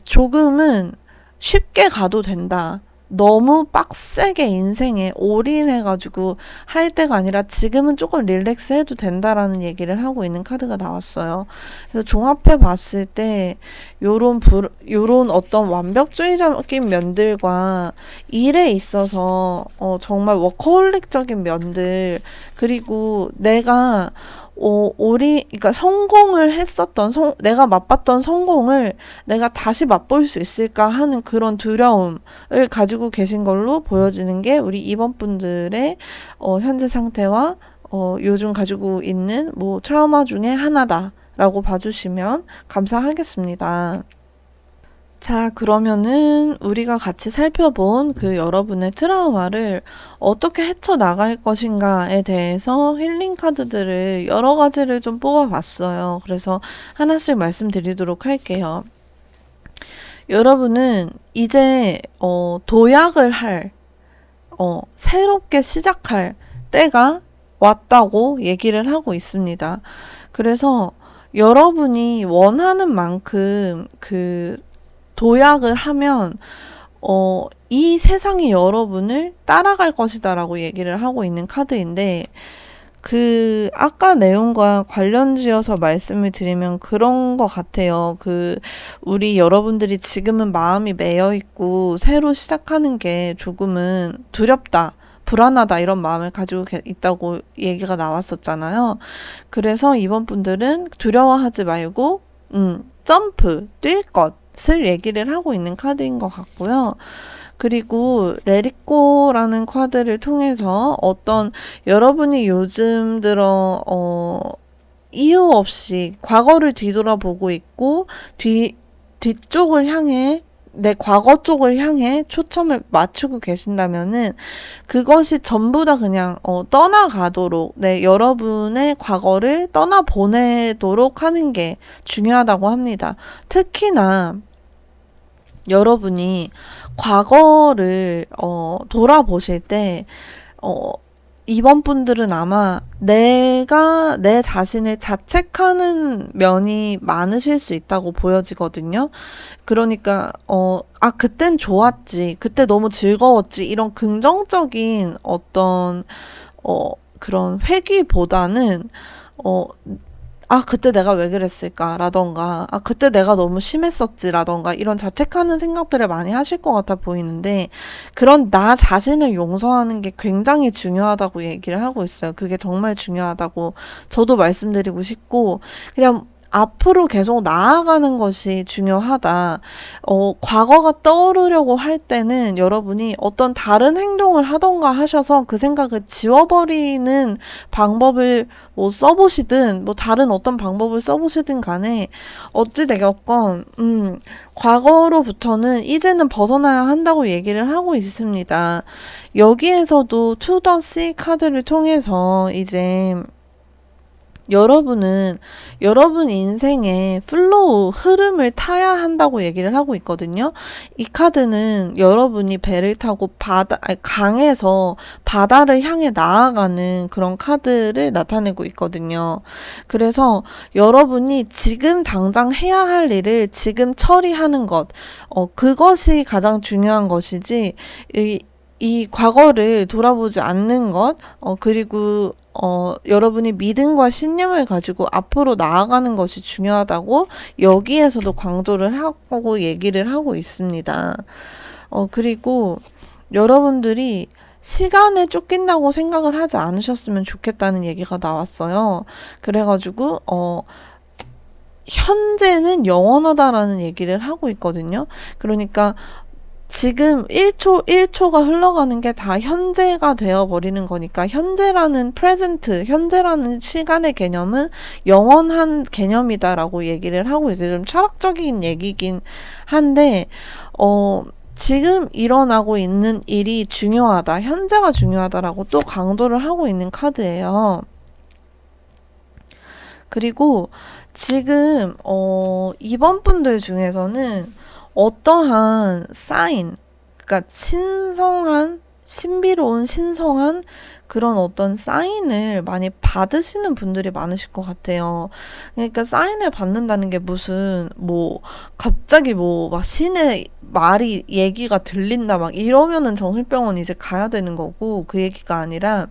조금은 쉽게 가도 된다. 너무 빡세게 인생에 올인해가지고 할 때가 아니라 지금은 조금 릴렉스 해도 된다라는 얘기를 하고 있는 카드가 나왔어요. 그래서 종합해 봤을 때 요런 어떤 완벽주의적인 면들과 일에 있어서 정말 워커홀릭적인 면들, 그리고 내가 그러니까 성공을 했었던, 내가 맛봤던 성공을 내가 다시 맛볼 수 있을까 하는 그런 두려움을 가지고 계신 걸로 보여지는 게 우리 이번 분들의 현재 상태와 요즘 가지고 있는 뭐 트라우마 중에 하나다라고 봐주시면 감사하겠습니다. 자, 그러면은 우리가 같이 살펴본 여러분의 트라우마를 어떻게 헤쳐나갈 것인가에 대해서 힐링 카드들을 여러 가지를 좀 뽑아봤어요. 그래서 하나씩 말씀드리도록 할게요. 여러분은 이제 도약을 할, 새롭게 시작할 때가 왔다고 얘기를 하고 있습니다. 그래서 여러분이 원하는 만큼 도약을 하면 이 세상이 여러분을 따라갈 것이다 라고 얘기를 하고 있는 카드인데, 아까 내용과 관련지어서 말씀을 드리면 그런 것 같아요. 우리 여러분들이 지금은 마음이 매여있고 새로 시작하는 게 조금은 두렵다, 불안하다, 이런 마음을 가지고 있다고 얘기가 나왔었잖아요. 그래서 이번 분들은 두려워하지 말고 점프, 뛸 것을 얘기를 하고 있는 카드인 것 같고요. 그리고 레리꼬라는 카드를 통해서 어떤 여러분이 요즘 들어 이유 없이 과거를 뒤돌아보고 있고 뒤쪽을 향해, 내 과거 쪽을 향해 초점을 맞추고 계신다면은 그것이 전부 다 그냥 떠나가도록, 여러분의 과거를 떠나보내도록 하는 게 중요하다고 합니다. 특히나 여러분이 과거를 돌아보실 때 이번 분들은 아마 내가 내 자신을 자책하는 면이 많으실 수 있다고 보여지거든요. 그러니까 그땐 좋았지, 그때 너무 즐거웠지, 이런 긍정적인 어떤 그런 회귀보다는 아, 그때 내가 왜 그랬을까라던가, 아, 그때 내가 너무 심했었지라던가, 이런 자책하는 생각들을 많이 하실 것 같아 보이는데, 그런 나 자신을 용서하는 게 굉장히 중요하다고 얘기를 하고 있어요. 그게 정말 중요하다고 저도 말씀드리고 싶고, 그냥 앞으로 계속 나아가는 것이 중요하다. 과거가 떠오르려고 할 때는 여러분이 어떤 다른 행동을 하던가 하셔서 그 생각을 지워버리는 방법을 뭐 써보시든 뭐 다른 어떤 방법을 써보시든 간에 어찌되겠건 과거로부터는 이제는 벗어나야 한다고 얘기를 하고 있습니다. 여기에서도 To the Sea 카드를 통해서 이제 여러분은 여러분 인생의 플로우, 흐름을 타야 한다고 얘기를 하고 있거든요. 이 카드는 여러분이 배를 타고 강에서 바다를 향해 나아가는 그런 카드를 나타내고 있거든요. 그래서 여러분이 지금 당장 해야 할 일을 지금 처리하는 것, 그것이 가장 중요한 것이지, 이 과거를 돌아보지 않는 것, 그리고 여러분이 믿음과 신념을 가지고 앞으로 나아가는 것이 중요하다고 여기에서도 강조를 하고 얘기를 하고 있습니다. 그리고 여러분들이 시간에 쫓긴다고 생각을 하지 않으셨으면 좋겠다는 얘기가 나왔어요. 그래가지고, 현재는 영원하다라는 얘기를 하고 있거든요. 그러니까 지금 1초가 흘러가는 게 다 현재가 되어버리는 거니까 현재라는 현재라는 시간의 개념은 영원한 개념이다라고 얘기를 하고 있어요. 좀 철학적인 얘기긴 한데, 지금 일어나고 있는 일이 중요하다, 현재가 중요하다라고 또 강조를 하고 있는 카드예요. 그리고 지금 이번 분들 중에서는 어떠한 사인, 그러니까 신비로운 신성한 그런 어떤 사인을 많이 받으시는 분들이 많으실 것 같아요. 그러니까 사인을 받는다는 게 무슨 갑자기 막 신의 말이 얘기가 들린다 막 이러면은 정신병원 이제 가야 되는 거고, 그 얘기가 아니라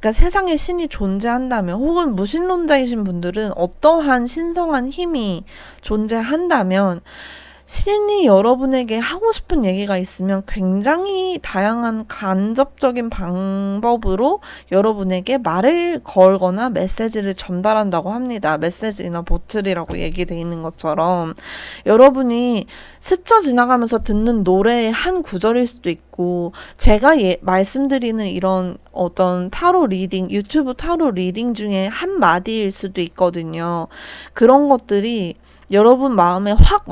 그러니까 세상에 신이 존재한다면, 혹은 무신론자이신 분들은 어떠한 신성한 힘이 존재한다면 신이 여러분에게 하고 싶은 얘기가 있으면 굉장히 다양한 간접적인 방법으로 여러분에게 말을 걸거나 메시지를 전달한다고 합니다. 메시지나 보틀이라고 얘기되어 있는 것처럼 여러분이 스쳐 지나가면서 듣는 노래의 한 구절일 수도 있고, 제가 말씀드리는 이런 어떤 타로 리딩, 유튜브 타로 리딩 중에 한 마디일 수도 있거든요. 그런 것들이 여러분 마음에 확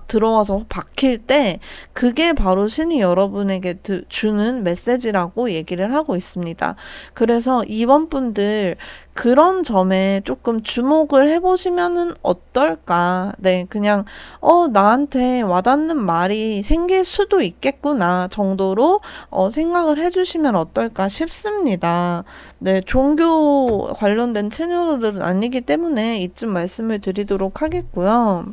들어와서 박힐 때 그게 바로 신이 여러분에게 주는 메시지라고 얘기를 하고 있습니다. 그래서 이번 분들 그런 점에 조금 주목을 해보시면은 어떨까. 네, 그냥 나한테 와닿는 말이 생길 수도 있겠구나 정도로 생각을 해주시면 어떨까 싶습니다. 네, 종교 관련된 채널은 아니기 때문에 이쯤 말씀을 드리도록 하겠고요.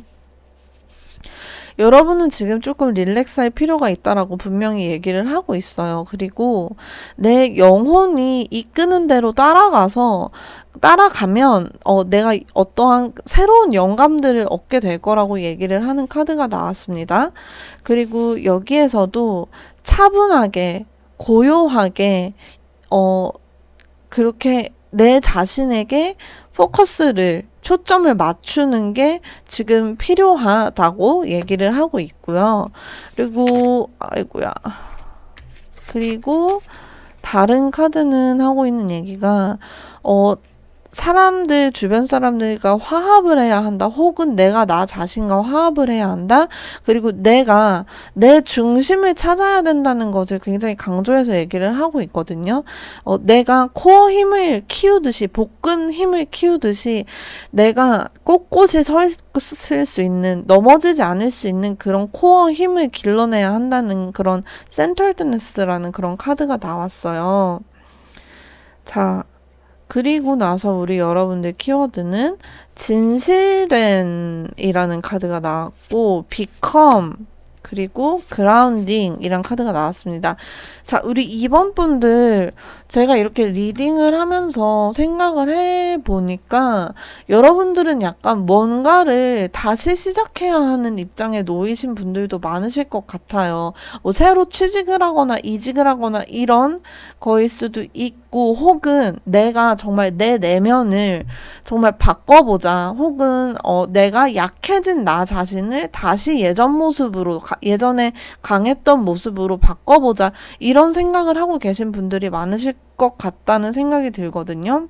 여러분은 지금 조금 릴렉스할 필요가 있다라고 분명히 얘기를 하고 있어요. 그리고 내 영혼이 이끄는 대로 따라가면 내가 어떠한 새로운 영감들을 얻게 될 거라고 얘기를 하는 카드가 나왔습니다. 그리고 여기에서도 차분하게, 고요하게 그렇게 내 자신에게 초점을 맞추는 게 지금 필요하다고 얘기를 하고 있고요. 그리고 다른 카드는 하고 있는 얘기가 주변 사람들과 화합을 해야 한다. 혹은 내가 나 자신과 화합을 해야 한다. 그리고 내가 내 중심을 찾아야 된다는 것을 굉장히 강조해서 얘기를 하고 있거든요. 내가 코어 힘을 키우듯이, 복근 힘을 키우듯이 내가 꼿꼿이 서 있을 수 있는, 넘어지지 않을 수 있는 그런 코어 힘을 길러내야 한다는 그런 센터드네스라는 그런 카드가 나왔어요. 자, 그리고 나서 우리 여러분들 키워드는 진실된이라는 카드가 나왔고, become, 그리고 그라운딩 이란 카드가 나왔습니다. 자, 우리 2번 분들 제가 이렇게 리딩을 하면서 생각을 해보니까 여러분들은 약간 뭔가를 다시 시작해야 하는 입장에 놓이신 분들도 많으실 것 같아요. 뭐 새로 취직을 하거나 이직을 하거나 이런 거일 수도 있고, 혹은 내가 정말 내 내면을 정말 바꿔보자, 혹은 내가 약해진 나 자신을 다시 예전 모습으로, 예전에 강했던 모습으로 바꿔보자, 이런 생각을 하고 계신 분들이 많으실 것 같다는 생각이 들거든요.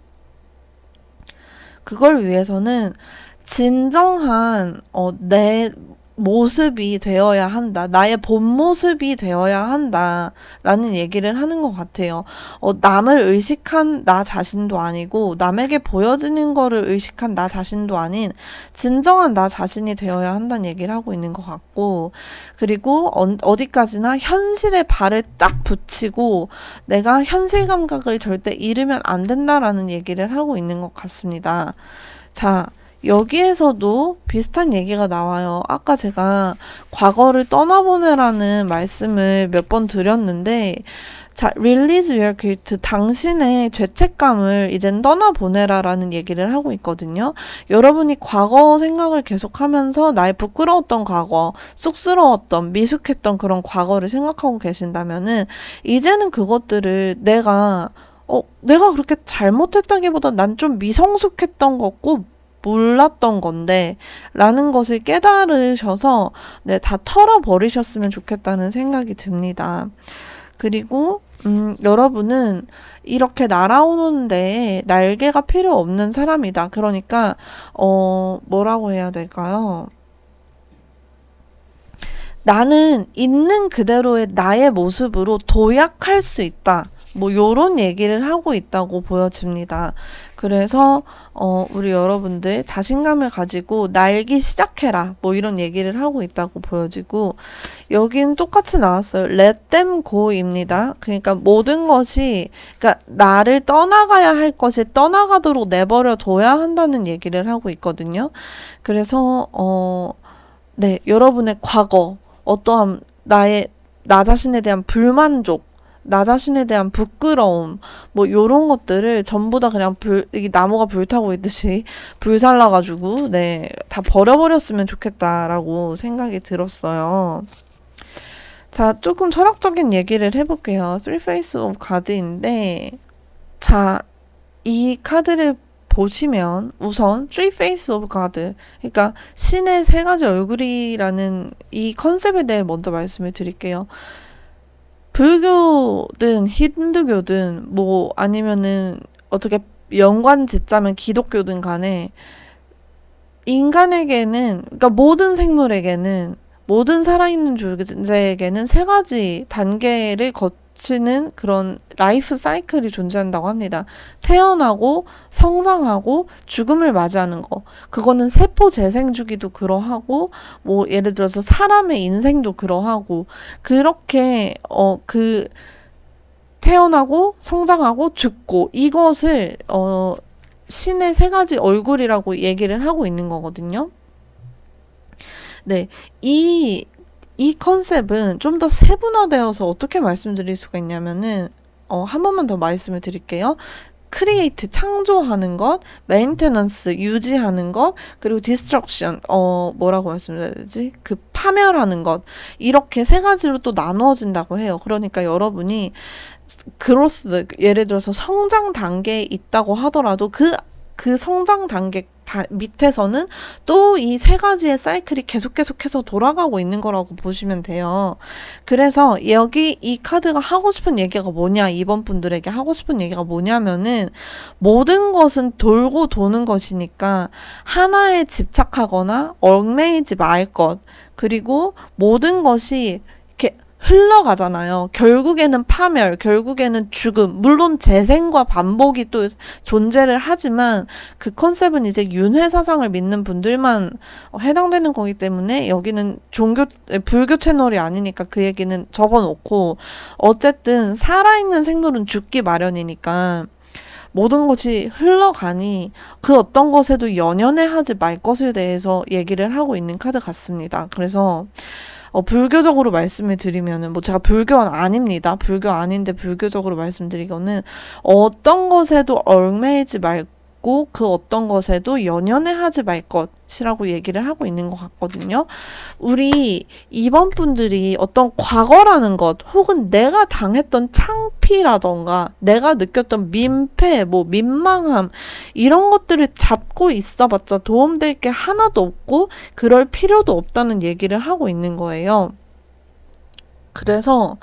그걸 위해서는 진정한 내 모습이 되어야 한다. 나의 본 모습이 되어야 한다. 라는 얘기를 하는 것 같아요. 남을 의식한 나 자신도 아니고, 남에게 보여지는 거를 의식한 나 자신도 아닌, 진정한 나 자신이 되어야 한다는 얘기를 하고 있는 것 같고, 그리고 어디까지나 현실에 발을 딱 붙이고, 내가 현실 감각을 절대 잃으면 안 된다라는 얘기를 하고 있는 것 같습니다. 자, 여기에서도 비슷한 얘기가 나와요. 아까 제가 과거를 떠나보내라는 말씀을 몇 번 드렸는데, 자, release your guilt, 당신의 죄책감을 이젠 떠나보내라 라는 얘기를 하고 있거든요. 여러분이 과거 생각을 계속하면서 나의 부끄러웠던 과거, 쑥스러웠던, 미숙했던 그런 과거를 생각하고 계신다면은, 이제는 그것들을 내가 그렇게 잘못했다기보다 난 좀 미성숙했던 거고 몰랐던 건데 라는 것을 깨달으셔서 다 털어버리셨으면 좋겠다는 생각이 듭니다. 그리고 여러분은 이렇게 날아오는데 날개가 필요 없는 사람이다. 그러니까 뭐라고 해야 될까요? 나는 있는 그대로의 나의 모습으로 도약할 수 있다. 뭐 요런 얘기를 하고 있다고 보여집니다. 그래서 우리 여러분들 자신감을 가지고 날기 시작해라, 뭐 이런 얘기를 하고 있다고 보여지고, 여긴 똑같이 나왔어요. Let them go입니다. 그러니까 모든 것이, 그러니까 나를 떠나가야 할 것이 떠나가도록 내버려 둬야 한다는 얘기를 하고 있거든요. 그래서 네, 여러분의 과거, 어떠한 나 자신에 대한 불만족, 나 자신에 대한 부끄러움, 뭐 요런 것들을 전부 다 그냥 이 나무가 불타고 있듯이 불살라가지고 다 버려버렸으면 좋겠다라고 생각이 들었어요. 자, 조금 철학적인 얘기를 해볼게요. Three Faces of God인데, 자, 이 카드를 보시면 우선 Three Faces of God, 그러니까 신의 세 가지 얼굴이라는 이 컨셉에 대해 먼저 말씀을 드릴게요. 불교든 힌두교든 뭐 아니면은 어떻게 연관 짓자면 기독교든 간에 인간에게는, 그러니까 모든 생물에게는, 모든 살아있는 존재에게는 세 가지 단계를 거치는 그런 라이프 사이클이 존재한다고 합니다. 태어나고 성장하고 죽음을 맞이하는 거. 그거는 세포 재생 주기도 그러하고, 뭐 예를 들어서 사람의 인생도 그러하고, 그렇게 태어나고 성장하고 죽고, 이것을 신의 세 가지 얼굴이라고 얘기를 하고 있는 거거든요. 네, 이 컨셉은 좀 더 세분화되어서 어떻게 말씀드릴 수가 있냐면은, 한 번만 더 말씀을 드릴게요. 크리에이트, 창조하는 것, 메인테넌스, 유지하는 것, 그리고 디스트럭션, 뭐라고 말씀드려야 되지? 파멸하는 것. 이렇게 세 가지로 또 나누어진다고 해요. 그러니까 여러분이 그로스, 예를 들어서 성장 단계에 있다고 하더라도 그 성장 단계 밑에서는 또 이 세 가지의 사이클이 계속해서 돌아가고 있는 거라고 보시면 돼요. 그래서 여기 이 카드가 하고 싶은 얘기가 뭐냐, 이번 분들에게 하고 싶은 얘기가 뭐냐면은, 모든 것은 돌고 도는 것이니까 하나에 집착하거나 얽매이지 말 것, 그리고 모든 것이 이렇게 흘러가잖아요. 결국에는 파멸, 결국에는 죽음, 물론 재생과 반복이 또 존재를 하지만 그 컨셉은 이제 윤회 사상을 믿는 분들만 해당되는 거기 때문에 여기는 불교 채널이 아니니까 그 얘기는 접어놓고, 어쨌든 살아있는 생물은 죽기 마련이니까 모든 것이 흘러가니 그 어떤 것에도 연연해 하지 말 것에 대해서 얘기를 하고 있는 카드 같습니다. 그래서 불교적으로 말씀을 드리면은, 뭐 제가 불교는 아닙니다. 불교 아닌데 불교적으로 말씀드리거는 어떤 것에도 얽매이지 말고 그 어떤 것에도 연연해 하지 말 것이라고 얘기를 하고 있는 것 같거든요. 우리 이번 분들이 어떤 과거라는 것 혹은 내가 당했던 창피라던가 내가 느꼈던 민폐, 뭐 민망함 이런 것들을 잡고 있어봤자 도움될 게 하나도 없고 그럴 필요도 없다는 얘기를 하고 있는 거예요. 그래서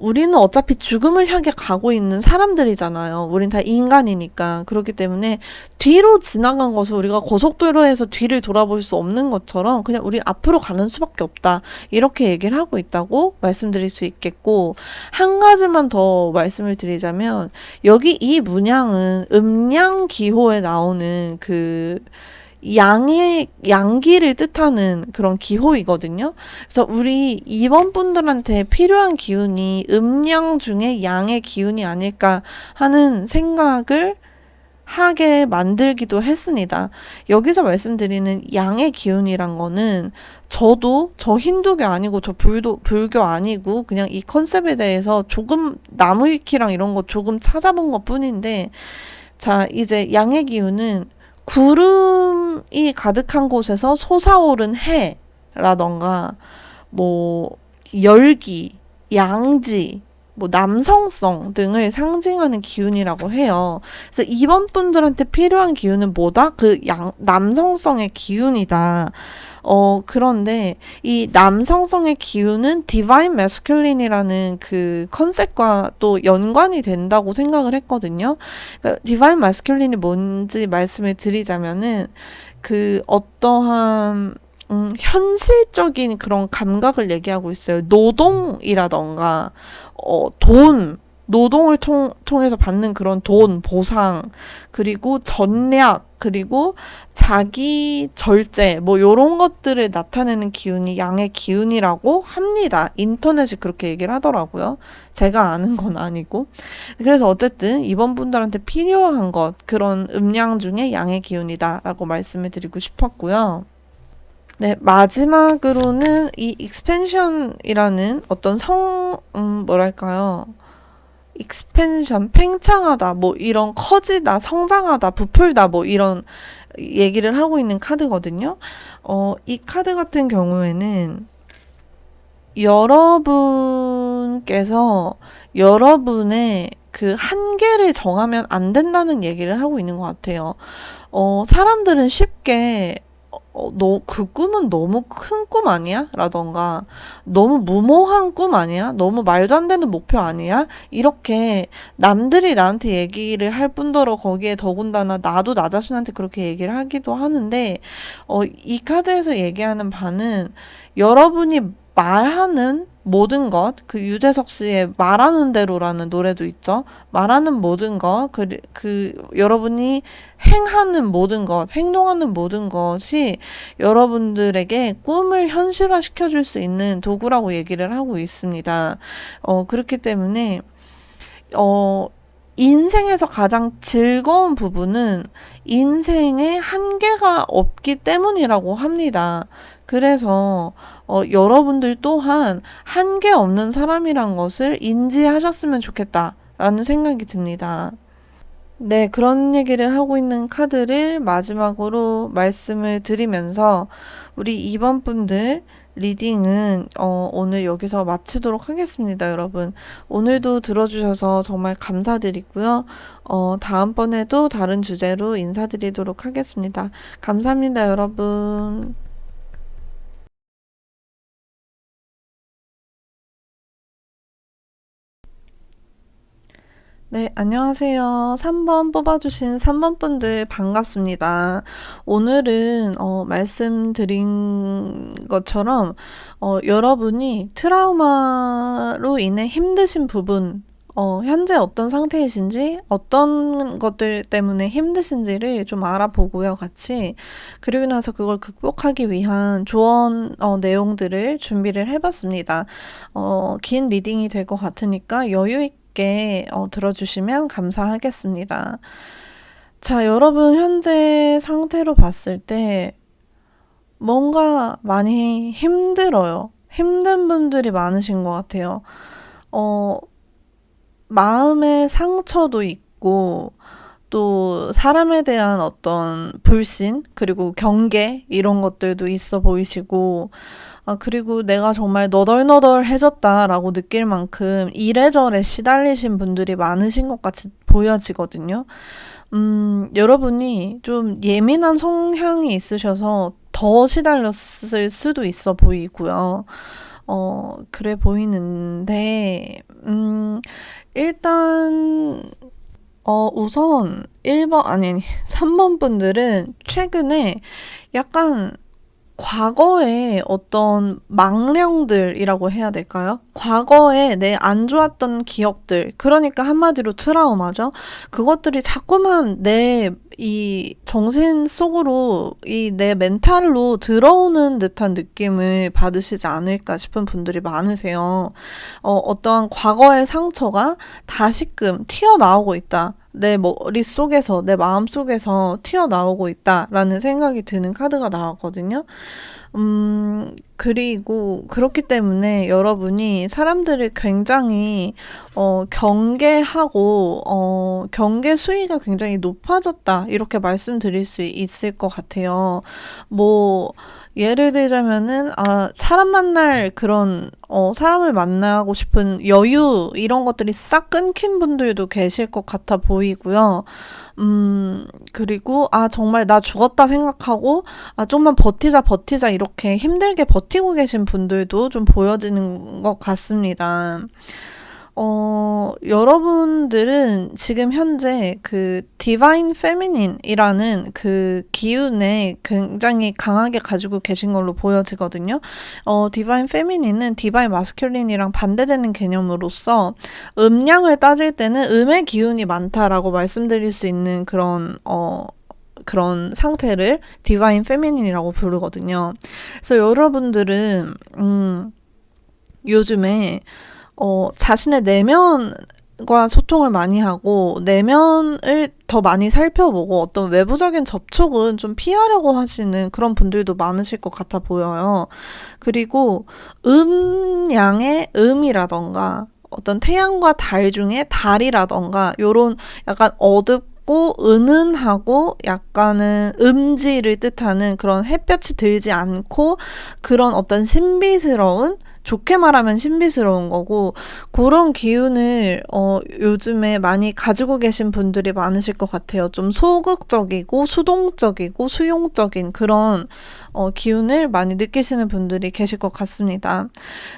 우리는 어차피 죽음을 향해 가고 있는 사람들이잖아요. 우린 다 인간이니까. 그렇기 때문에 뒤로 지나간 것을 우리가 고속도로에서 뒤를 돌아볼 수 없는 것처럼 그냥 우린 앞으로 가는 수밖에 없다. 이렇게 얘기를 하고 있다고 말씀드릴 수 있겠고, 한 가지만 더 말씀을 드리자면, 여기 이 문양은 음양기호에 나오는 양기를 뜻하는 그런 기호이거든요. 그래서 우리 이번 분들한테 필요한 기운이 음양 중에 양의 기운이 아닐까 하는 생각을 하게 만들기도 했습니다. 여기서 말씀드리는 양의 기운이란 거는 저 힌두교 아니고 저 불교 아니고 그냥 이 컨셉에 대해서 조금 나무위키랑 이런 거 조금 찾아본 것 뿐인데, 자, 이제 양의 기운은 구름이 가득한 곳에서 솟아오른 해라던가 뭐 열기, 양지, 뭐 남성성 등을 상징하는 기운이라고 해요. 그래서 이번 분들한테 필요한 기운은 뭐다? 남성성의 기운이다. 그런데 이 남성성의 기운은 디바인 매스큘린이라는 그 컨셉과 또 연관이 된다고 생각을 했거든요. 그러니까 디바인 매스큘린이 뭔지 말씀을 드리자면은 어떠한 현실적인 그런 감각을 얘기하고 있어요. 노동이라던가 노동을 통해서 받는 그런 돈, 보상, 그리고 전략, 그리고 자기 절제, 뭐 요런 것들을 나타내는 기운이 양의 기운이라고 합니다. 인터넷이 그렇게 얘기를 하더라고요. 제가 아는 건 아니고. 그래서 어쨌든 이번 분들한테 필요한 것, 그런 음양 중에 양의 기운이다라고 말씀을 드리고 싶었고요. 네, 마지막으로는 이 익스펜션이라는 어떤 뭐랄까요. 익스펜션, 팽창하다, 뭐 이런 커지다, 성장하다, 부풀다, 뭐 이런 얘기를 하고 있는 카드거든요. 이 카드 같은 경우에는 여러분께서 여러분의 그 한계를 정하면 안 된다는 얘기를 하고 있는 것 같아요. 사람들은 쉽게 그 꿈은 너무 큰 꿈 아니야? 라던가, 너무 무모한 꿈 아니야? 너무 말도 안 되는 목표 아니야? 이렇게 남들이 나한테 얘기를 할 뿐더러 거기에 더군다나 나도 나 자신한테 그렇게 얘기를 하기도 하는데, 이 카드에서 얘기하는 바는 여러분이 말하는 모든 것, 유재석 씨의 말하는 대로라는 노래도 있죠. 말하는 모든 것, 여러분이 행하는 모든 것, 행동하는 모든 것이 여러분들에게 꿈을 현실화시켜 줄 수 있는 도구라고 얘기를 하고 있습니다. 그렇기 때문에, 인생에서 가장 즐거운 부분은 인생에 한계가 없기 때문이라고 합니다. 그래서 여러분들 또한 한계 없는 사람이란 것을 인지하셨으면 좋겠다라는 생각이 듭니다. 네, 그런 얘기를 하고 있는 카드를 마지막으로 말씀을 드리면서 우리 2번 분들 리딩은 오늘 여기서 마치도록 하겠습니다, 여러분. 오늘도 들어주셔서 정말 감사드리고요. 다음번에도 다른 주제로 인사드리도록 하겠습니다. 감사합니다, 여러분. 네, 안녕하세요. 3번 뽑아주신 3번 분들 반갑습니다. 오늘은 말씀드린 것처럼 여러분이 트라우마로 인해 힘드신 부분, 현재 어떤 상태이신지, 어떤 것들 때문에 힘드신지를 좀 알아보고요, 같이. 그리고 나서 그걸 극복하기 위한 조언 내용들을 준비를 해봤습니다. 긴 리딩이 될 것 같으니까 여유 있게 들어주시면 감사하겠습니다. 자, 여러분 현재 상태로 봤을 때 뭔가 많이 힘들어요. 힘든 분들이 많으신 것 같아요. 어, 마음의 상처도 있고, 또 사람에 대한 어떤 불신, 그리고 경계, 이런 것들도 있어 보이시고, 그리고 내가 정말 너덜너덜해졌다라고 느낄 만큼 이래저래 시달리신 분들이 많으신 것 같이 보여지거든요. 여러분이 좀 예민한 성향이 있으셔서 더 시달렸을 수도 있어 보이고요. 그래 보이는데, 일단, 우선 1번, 아니, 3번 분들은 최근에 약간 과거의 어떤 망령들이라고 해야 될까요? 과거에 내 안 좋았던 기억들, 그러니까 한마디로 트라우마죠. 그것들이 자꾸만 내 이 정신 속으로 이 내 멘탈로 들어오는 듯한 느낌을 받으시지 않을까 싶은 분들이 많으세요. 어떠한 과거의 상처가 다시금 튀어나오고 있다. 내 머릿속에서, 내 마음속에서 튀어나오고 있다라는 생각이 드는 카드가 나왔거든요. 그리고 그렇기 때문에 여러분이 사람들을 굉장히 경계하고 경계 수위가 굉장히 높아졌다 이렇게 말씀드릴 수 있을 것 같아요. 뭐 예를 들자면은 사람 만날 그런 사람을 만나고 싶은 여유 이런 것들이 싹 끊긴 분들도 계실 것 같아 보이고요. 그리고 정말 나 죽었다 생각하고 좀만 버티자 이렇게 힘들게 버티고 계신 분들도 좀 보여지는 것 같습니다. 여러분들은 지금 현재 그 디바인 페미닌이라는 그 기운에 굉장히 강하게 가지고 계신 걸로 보여지거든요. 디바인 페미닌은 디바인 마스큘린이랑 반대되는 개념으로서 음량을 따질 때는 음의 기운이 많다라고 말씀드릴 수 있는 그런 상태를 디바인 페미닌이라고 부르거든요. 그래서 여러분들은 요즘에 자신의 내면과 소통을 많이 하고 내면을 더 많이 살펴보고 어떤 외부적인 접촉은 좀 피하려고 하시는 그런 분들도 많으실 것 같아 보여요. 그리고 음양의 음이라던가 어떤 태양과 달 중에 달이라던가 요런 약간 어둡고 은은하고 약간은 음지를 뜻하는 그런 햇볕이 들지 않고 그런 어떤 신비스러운 좋게 말하면 신비스러운 거고 그런 기운을 요즘에 많이 가지고 계신 분들이 많으실 것 같아요. 좀 소극적이고 수동적이고 수용적인 그런 기운을 많이 느끼시는 분들이 계실 것 같습니다.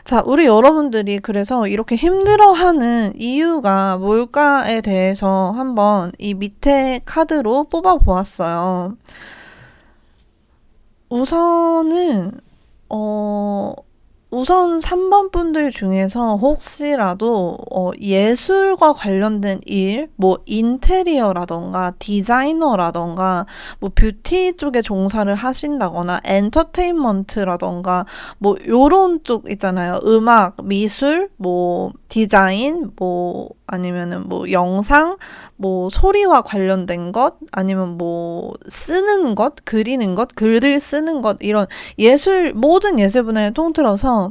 자, 우리 여러분들이 그래서 이렇게 힘들어하는 이유가 뭘까에 대해서 한번 이 밑에 카드로 뽑아 보았어요. 우선은 우선 3번 분들 중에서 혹시라도 예술과 관련된 일, 뭐 인테리어라던가 디자이너라던가 뭐 뷰티 쪽에 종사를 하신다거나 엔터테인먼트라던가 뭐 요런 쪽 있잖아요. 음악, 미술, 뭐 디자인, 뭐 아니면은 뭐 영상, 뭐 소리와 관련된 것, 아니면 뭐 쓰는 것, 그리는 것, 글을 쓰는 것 이런 모든 예술 분야를 통틀어서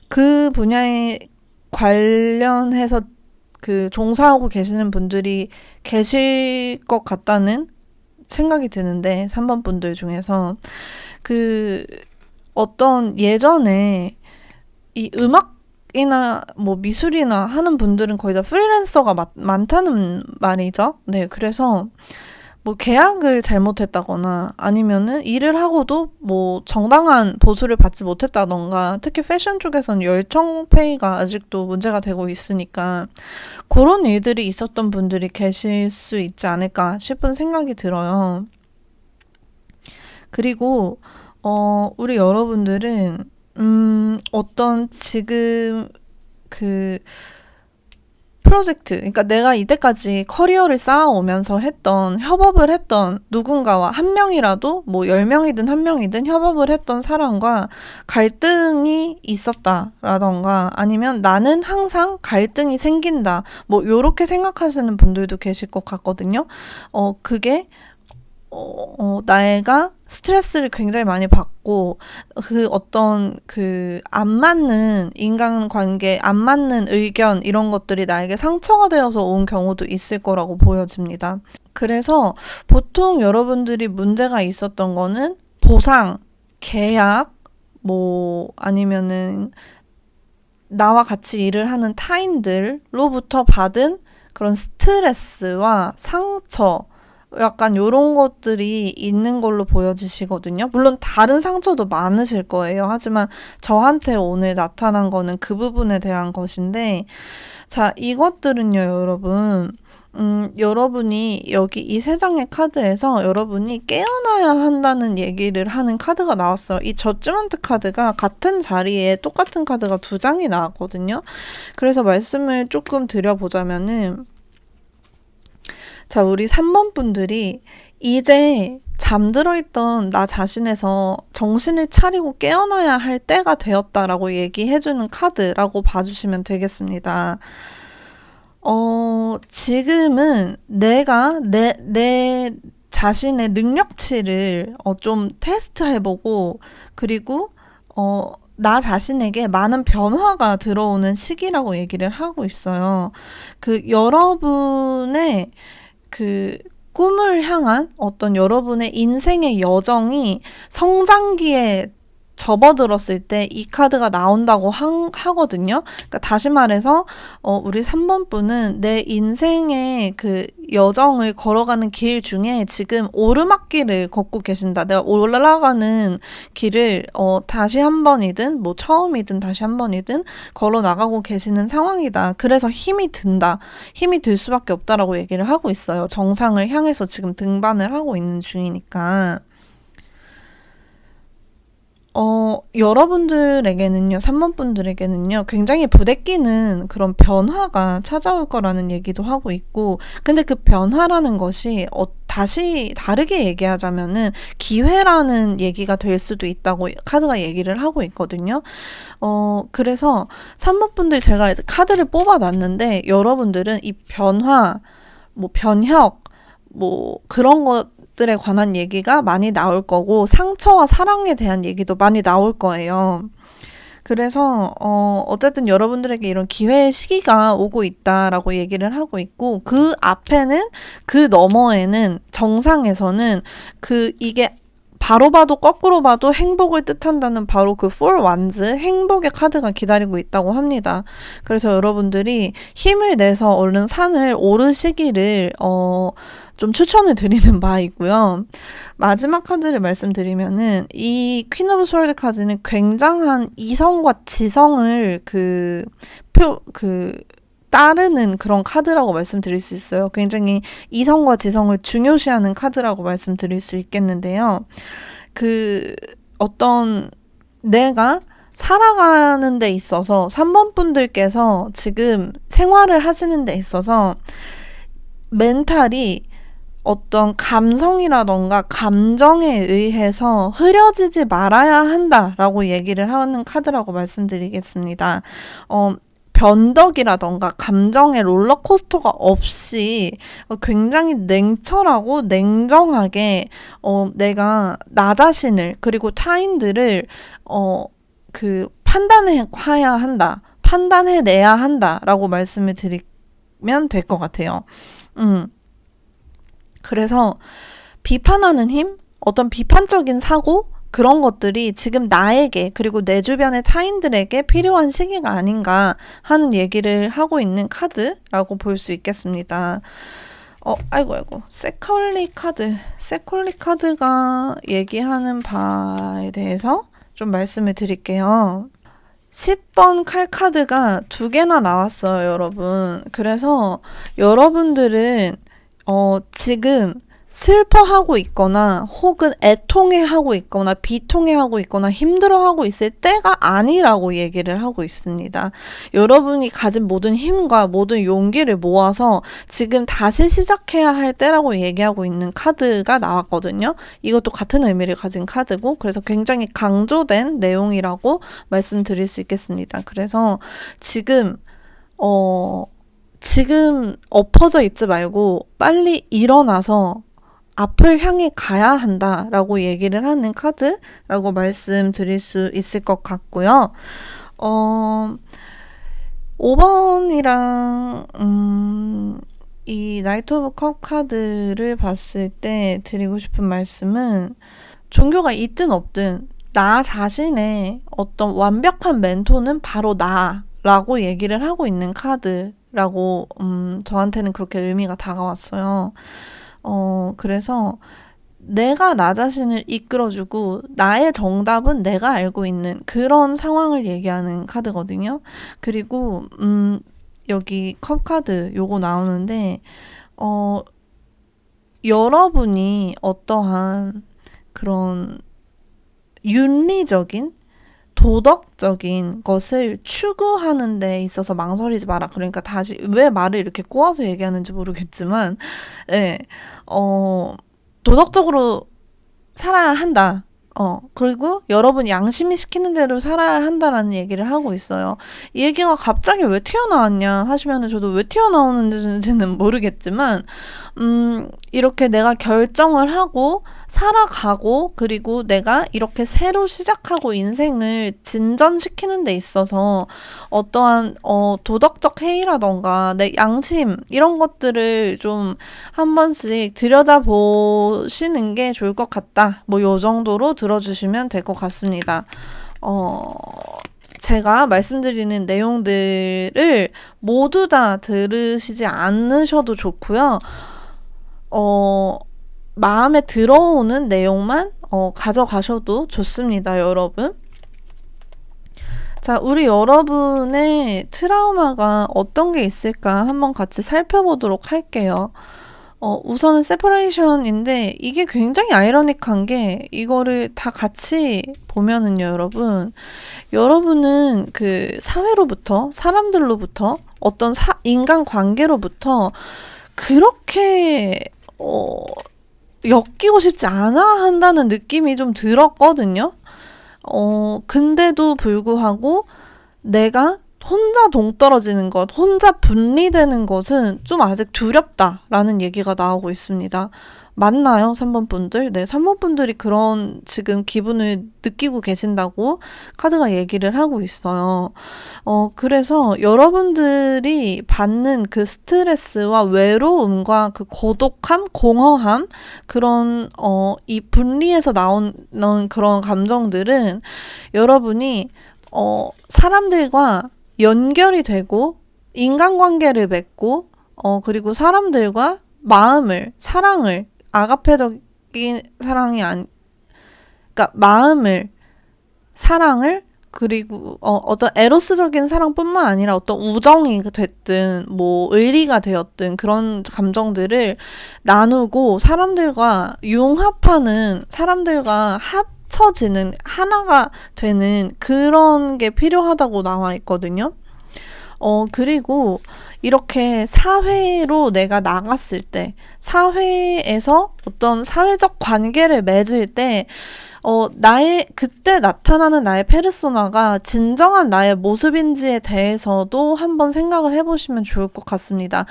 그 분야에 관련해서 그 종사하고 계시는 분들이 계실 것 같다는 생각이 드는데 3번 분들 중에서 그 어떤 예전에 이 음악이나 뭐 미술이나 하는 분들은 거의 다 프리랜서가 많다는 말이죠. 네, 그래서 뭐 계약을 잘못했다거나 아니면은 일을 하고도 뭐 정당한 보수를 받지 못했다던가 특히 패션 쪽에서는 열정페이가 아직도 문제가 되고 있으니까 그런 일들이 있었던 분들이 계실 수 있지 않을까 싶은 생각이 들어요. 그리고 우리 여러분들은 어떤 지금 그 프로젝트, 그러니까 내가 이때까지 커리어를 쌓아오면서 협업을 했던 누군가와 한 명이라도 뭐 10명이든 한 명이든 협업을 했던 사람과 갈등이 있었다라던가 아니면 나는 항상 갈등이 생긴다. 뭐 요렇게 생각하시는 분들도 계실 것 같거든요. 그게 나애가 스트레스를 굉장히 많이 받고 그 어떤 그 안 맞는 인간관계, 안 맞는 의견 이런 것들이 나에게 상처가 되어서 온 경우도 있을 거라고 보여집니다. 그래서 보통 여러분들이 문제가 있었던 거는 보상, 계약, 뭐 아니면은 나와 같이 일을 하는 타인들로부터 받은 그런 스트레스와 상처, 약간 요런 것들이 있는 걸로 보여지시거든요. 물론 다른 상처도 많으실 거예요. 하지만 저한테 오늘 나타난 거는 그 부분에 대한 것인데, 자, 이것들은요, 여러분. 여러분이 여기 이 세 장의 카드에서 여러분이 깨어나야 한다는 얘기를 하는 카드가 나왔어요. 이 저지먼트 카드가 같은 자리에 똑같은 카드가 두 장이 나왔거든요. 그래서 말씀을 조금 드려보자면은, 자, 우리 3번 분들이 이제 잠들어 있던 나 자신에서 정신을 차리고 깨어나야 할 때가 되었다라고 얘기해주는 카드라고 봐주시면 되겠습니다. 지금은 내가 내 자신의 능력치를 좀 테스트해보고, 그리고, 나 자신에게 많은 변화가 들어오는 시기라고 얘기를 하고 있어요. 그 여러분의 그 꿈을 향한 어떤 여러분의 인생의 여정이 성장기에 접어들었을 때 이 카드가 나온다고 하거든요. 그러니까 다시 말해서 우리 3번 분은 내 인생의 그 여정을 걸어가는 길 중에 지금 오르막길을 걷고 계신다. 내가 올라가는 길을 다시 한 번이든 뭐 처음이든 다시 한 번이든 걸어 나가고 계시는 상황이다. 그래서 힘이 든다. 힘이 들 수밖에 없다라고 얘기를 하고 있어요. 정상을 향해서 지금 등반을 하고 있는 중이니까. 여러분들에게는요, 3번 분들에게는요, 굉장히 부대끼는 그런 변화가 찾아올 거라는 얘기도 하고 있고, 근데 그 변화라는 것이, 다시 다르게 얘기하자면은, 기회라는 얘기가 될 수도 있다고 카드가 얘기를 하고 있거든요. 그래서 3번 분들 제가 카드를 뽑아놨는데, 여러분들은 이 변화, 뭐, 변혁, 뭐, 그런 것들에 관한 얘기가 많이 나올 거고, 상처와 사랑에 대한 얘기도 많이 나올 거예요. 그래서, 어쨌든 여러분들에게 이런 기회의 시기가 오고 있다라고 얘기를 하고 있고, 그 앞에는, 그 너머에는, 정상에서는, 이게 바로 봐도 거꾸로 봐도 행복을 뜻한다는 바로 그 Four Wands, 행복의 카드가 기다리고 있다고 합니다. 그래서 여러분들이 힘을 내서 얼른 산을 오르시기를 좀 추천을 드리는 바이고요. 마지막 카드를 말씀드리면은 이 퀸 오브 스월드 카드는 굉장한 이성과 지성을 따르는 그런 카드라고 말씀드릴 수 있어요. 굉장히 이성과 지성을 중요시하는 카드라고 말씀드릴 수 있겠는데요. 어떤 내가 살아가는 데 있어서 3번 분들께서 지금 생활을 하시는 데 있어서 멘탈이 어떤 감성이라던가 감정에 의해서 흐려지지 말아야 한다라고 얘기를 하는 카드라고 말씀드리겠습니다. 변덕이라던가 감정의 롤러코스터가 없이 굉장히 냉철하고 냉정하게 내가 나 자신을 그리고 타인들을 판단해야 한다. 판단해내야 한다라고 말씀을 드리면 될 것 같아요. 그래서 비판하는 힘, 어떤 비판적인 사고, 그런 것들이 지금 나에게 그리고 내 주변의 타인들에게 필요한 시기가 아닌가 하는 얘기를 하고 있는 카드라고 볼 수 있겠습니다. 아이고. 세컬리 카드가 얘기하는 바에 대해서 좀 말씀을 드릴게요. 10번 칼 카드가 두 개나 나왔어요, 여러분. 그래서 여러분들은 지금 슬퍼하고 있거나 혹은 애통해하고 있거나 비통해하고 있거나 힘들어하고 있을 때가 아니라고 얘기를 하고 있습니다. 여러분이 가진 모든 힘과 모든 용기를 모아서 지금 다시 시작해야 할 때라고 얘기하고 있는 카드가 나왔거든요. 이것도 같은 의미를 가진 카드고 그래서 굉장히 강조된 내용이라고 말씀드릴 수 있겠습니다. 그래서 지금 엎어져 있지 말고 빨리 일어나서 앞을 향해 가야 한다라고 얘기를 하는 카드라고 말씀드릴 수 있을 것 같고요. 5번이랑 이 나이트 오브 컵 카드를 봤을 때 드리고 싶은 말씀은 종교가 있든 없든 나 자신의 어떤 완벽한 멘토는 바로 나라고 얘기를 하고 있는 카드라고 저한테는 그렇게 의미가 다가왔어요. 그래서 내가 나 자신을 이끌어주고 나의 정답은 내가 알고 있는 그런 상황을 얘기하는 카드거든요. 그리고 여기 컵 카드 요거 나오는데 여러분이 어떠한 그런 윤리적인 도덕적인 것을 추구하는 데 있어서 망설이지 마라. 그러니까 다시 왜 말을 이렇게 꼬아서 얘기하는지 모르겠지만 예, 도덕적으로 살아야 한다. 그리고 여러분 양심이 시키는 대로 살아야 한다라는 얘기를 하고 있어요. 이 얘기가 갑자기 왜 튀어나왔냐 하시면은 저도 왜 튀어나오는지는 모르겠지만, 이렇게 내가 결정을 하고 살아가고, 그리고 내가 이렇게 새로 시작하고 인생을 진전시키는 데 있어서 어떠한, 도덕적 해이라던가, 내 양심, 이런 것들을 좀 한 번씩 들여다보시는 게 좋을 것 같다. 뭐, 요 정도로 들어주시면 될 것 같습니다. 제가 말씀드리는 내용들을 모두 다 들으시지 않으셔도 좋고요. 마음에 들어오는 내용만 가져가셔도 좋습니다, 여러분. 자, 우리 여러분의 트라우마가 어떤 게 있을까 한번 같이 살펴보도록 할게요. 우선은 세퍼레이션인데 이게 굉장히 아이러닉한 게 이거를 다 같이 보면은요, 여러분은 그 사회로부터 사람들로부터 어떤 인간 관계로부터 그렇게 엮이고 싶지 않아 한다는 느낌이 좀 들었거든요. 근데도 불구하고 내가 혼자 동떨어지는 것, 혼자 분리되는 것은 좀 아직 두렵다라는 얘기가 나오고 있습니다. 맞나요? 3번 분들? 네, 3번 분들이 그런 지금 기분을 느끼고 계신다고 카드가 얘기를 하고 있어요. 그래서 여러분들이 받는 그 스트레스와 외로움과 그 고독함, 공허함, 그런, 이 분리에서 나오는 그런 감정들은 여러분이, 사람들과 연결이 되고, 인간관계를 맺고, 그리고 사람들과 사랑을, 아가페적인 사랑이 그러니까 사랑을, 그리고, 어떤 에로스적인 사랑뿐만 아니라 어떤 우정이 됐든, 뭐, 의리가 되었든, 그런 감정들을 나누고, 사람들과 융합하는, 사람들과 합쳐지는, 하나가 되는 그런 게 필요하다고 나와 있거든요. 그리고 이렇게 사회로 내가 나갔을 때, 사회에서 어떤 사회적 관계를 맺을 때, 그때 나타나는 나의 페르소나가 진정한 나의 모습인지에 대해서도 한번 생각을 해보시면 좋을 것 같습니다.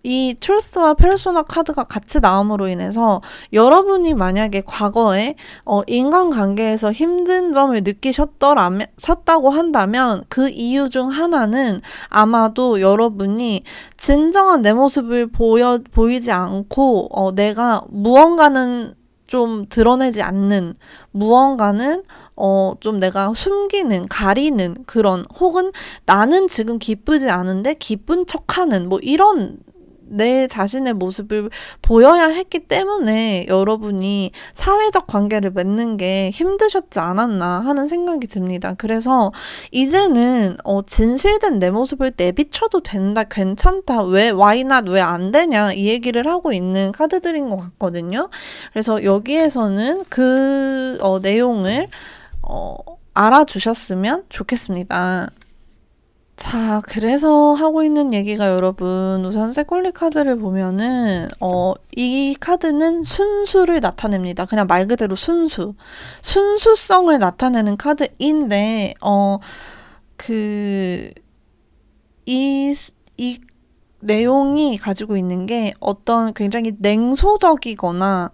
이 트루스와 페르소나 카드가 같이 나옴으로 인해서 여러분이 과거에 인간관계에서 힘든 점을 느끼셨다고 한다면 그 이유 중 하나는 아마도 여러분이 진정한 내 모습을 보이지 않고 내가 무언가는 좀 드러내지 않는, 무언가는 좀 내가 숨기는, 가리는 그런, 혹은 나는 지금 기쁘지 않은데 기쁜 척하는 뭐 이런 내 자신의 모습을 보여야 했기 때문에 여러분이 사회적 관계를 맺는 게 힘드셨지 않았나 하는 생각이 듭니다. 그래서 이제는 진실된 내 모습을 내비쳐도 된다, 괜찮다, why not, 왜 안 되냐 이 얘기를 하고 있는 카드들인 것 같거든요. 그래서 여기에서는 그 내용을 알아주셨으면 좋겠습니다. 자, 그래서 하고 있는 얘기가 여러분, 우선 세콜리 카드를 보면은, 이 카드는 순수를 나타냅니다. 그냥 말 그대로 순수성을 나타내는 카드인데, 이 내용이 가지고 있는 게 어떤 굉장히 냉소적이거나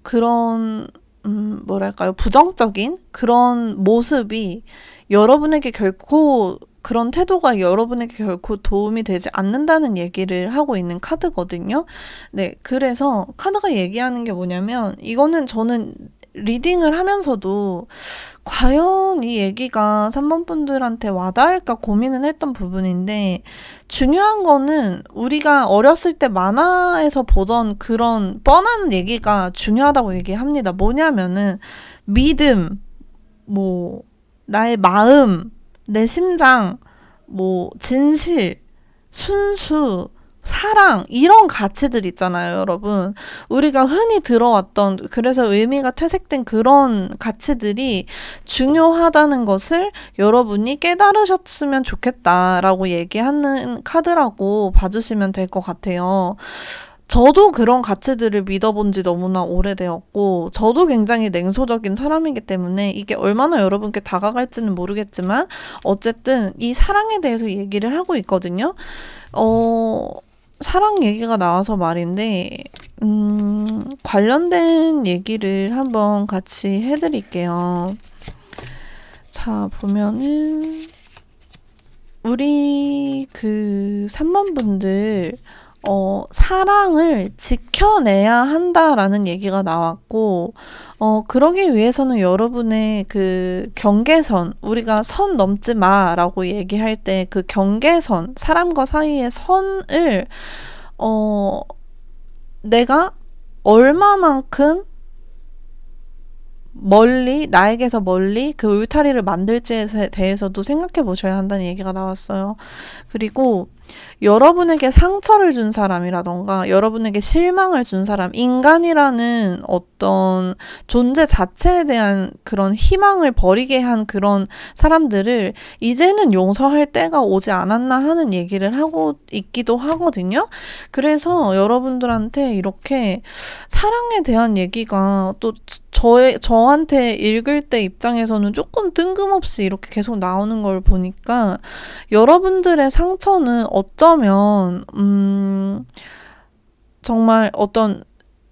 그런 뭐랄까요? 부정적인 그런 모습이 여러분에게 결코 그런 태도가 여러분에게 결코 도움이 되지 않는다는 얘기를 하고 있는 카드거든요. 네, 그래서 카드가 얘기하는 게 뭐냐면 이거는 저는 리딩을 하면서도 과연 이 얘기가 3번 분들한테 와닿을까 고민은 했던 부분인데 중요한 거는 우리가 어렸을 때 만화에서 보던 그런 뻔한 얘기가 중요하다고 얘기합니다. 뭐냐면은 믿음, 뭐 나의 마음, 내 심장, 뭐 진실, 순수, 사랑 이런 가치들 있잖아요, 여러분. 우리가 흔히 들어왔던 그래서 의미가 퇴색된 그런 가치들이 중요하다는 것을 여러분이 깨달으셨으면 좋겠다라고 얘기하는 카드라고 봐주시면 될 것 같아요. 저도 그런 가치들을 믿어본 지 너무나 오래되었고, 저도 굉장히 냉소적인 사람이기 때문에 이게 얼마나 여러분께 다가갈지는 모르겠지만, 어쨌든 이 사랑에 대해서 얘기를 하고 있거든요. 사랑 얘기가 나와서 말인데, 관련된 얘기를 한번 같이 해드릴게요. 자, 보면은, 우리 3번 분들, 사랑을 지켜내야 한다라는 얘기가 나왔고, 그러기 위해서는 여러분의 그 경계선, 우리가 선 넘지 마라고 얘기할 때 그 경계선, 사람과 사이의 선을, 내가 얼마만큼 멀리, 나에게서 멀리 그 울타리를 만들지에 대해서도 생각해 보셔야 한다는 얘기가 나왔어요. 그리고 여러분에게 상처를 준 사람이라던가 여러분에게 실망을 준 사람, 인간이라는 어떤 존재 자체에 대한 그런 희망을 버리게 한 그런 사람들을 이제는 용서할 때가 오지 않았나 하는 얘기를 하고 있기도 하거든요. 그래서 여러분들한테 이렇게 사랑에 대한 얘기가 또 저한테 읽을 때 입장에서는 조금 뜬금없이 이렇게 계속 나오는 걸 보니까 여러분들의 상처는 어쩌면 정말 어떤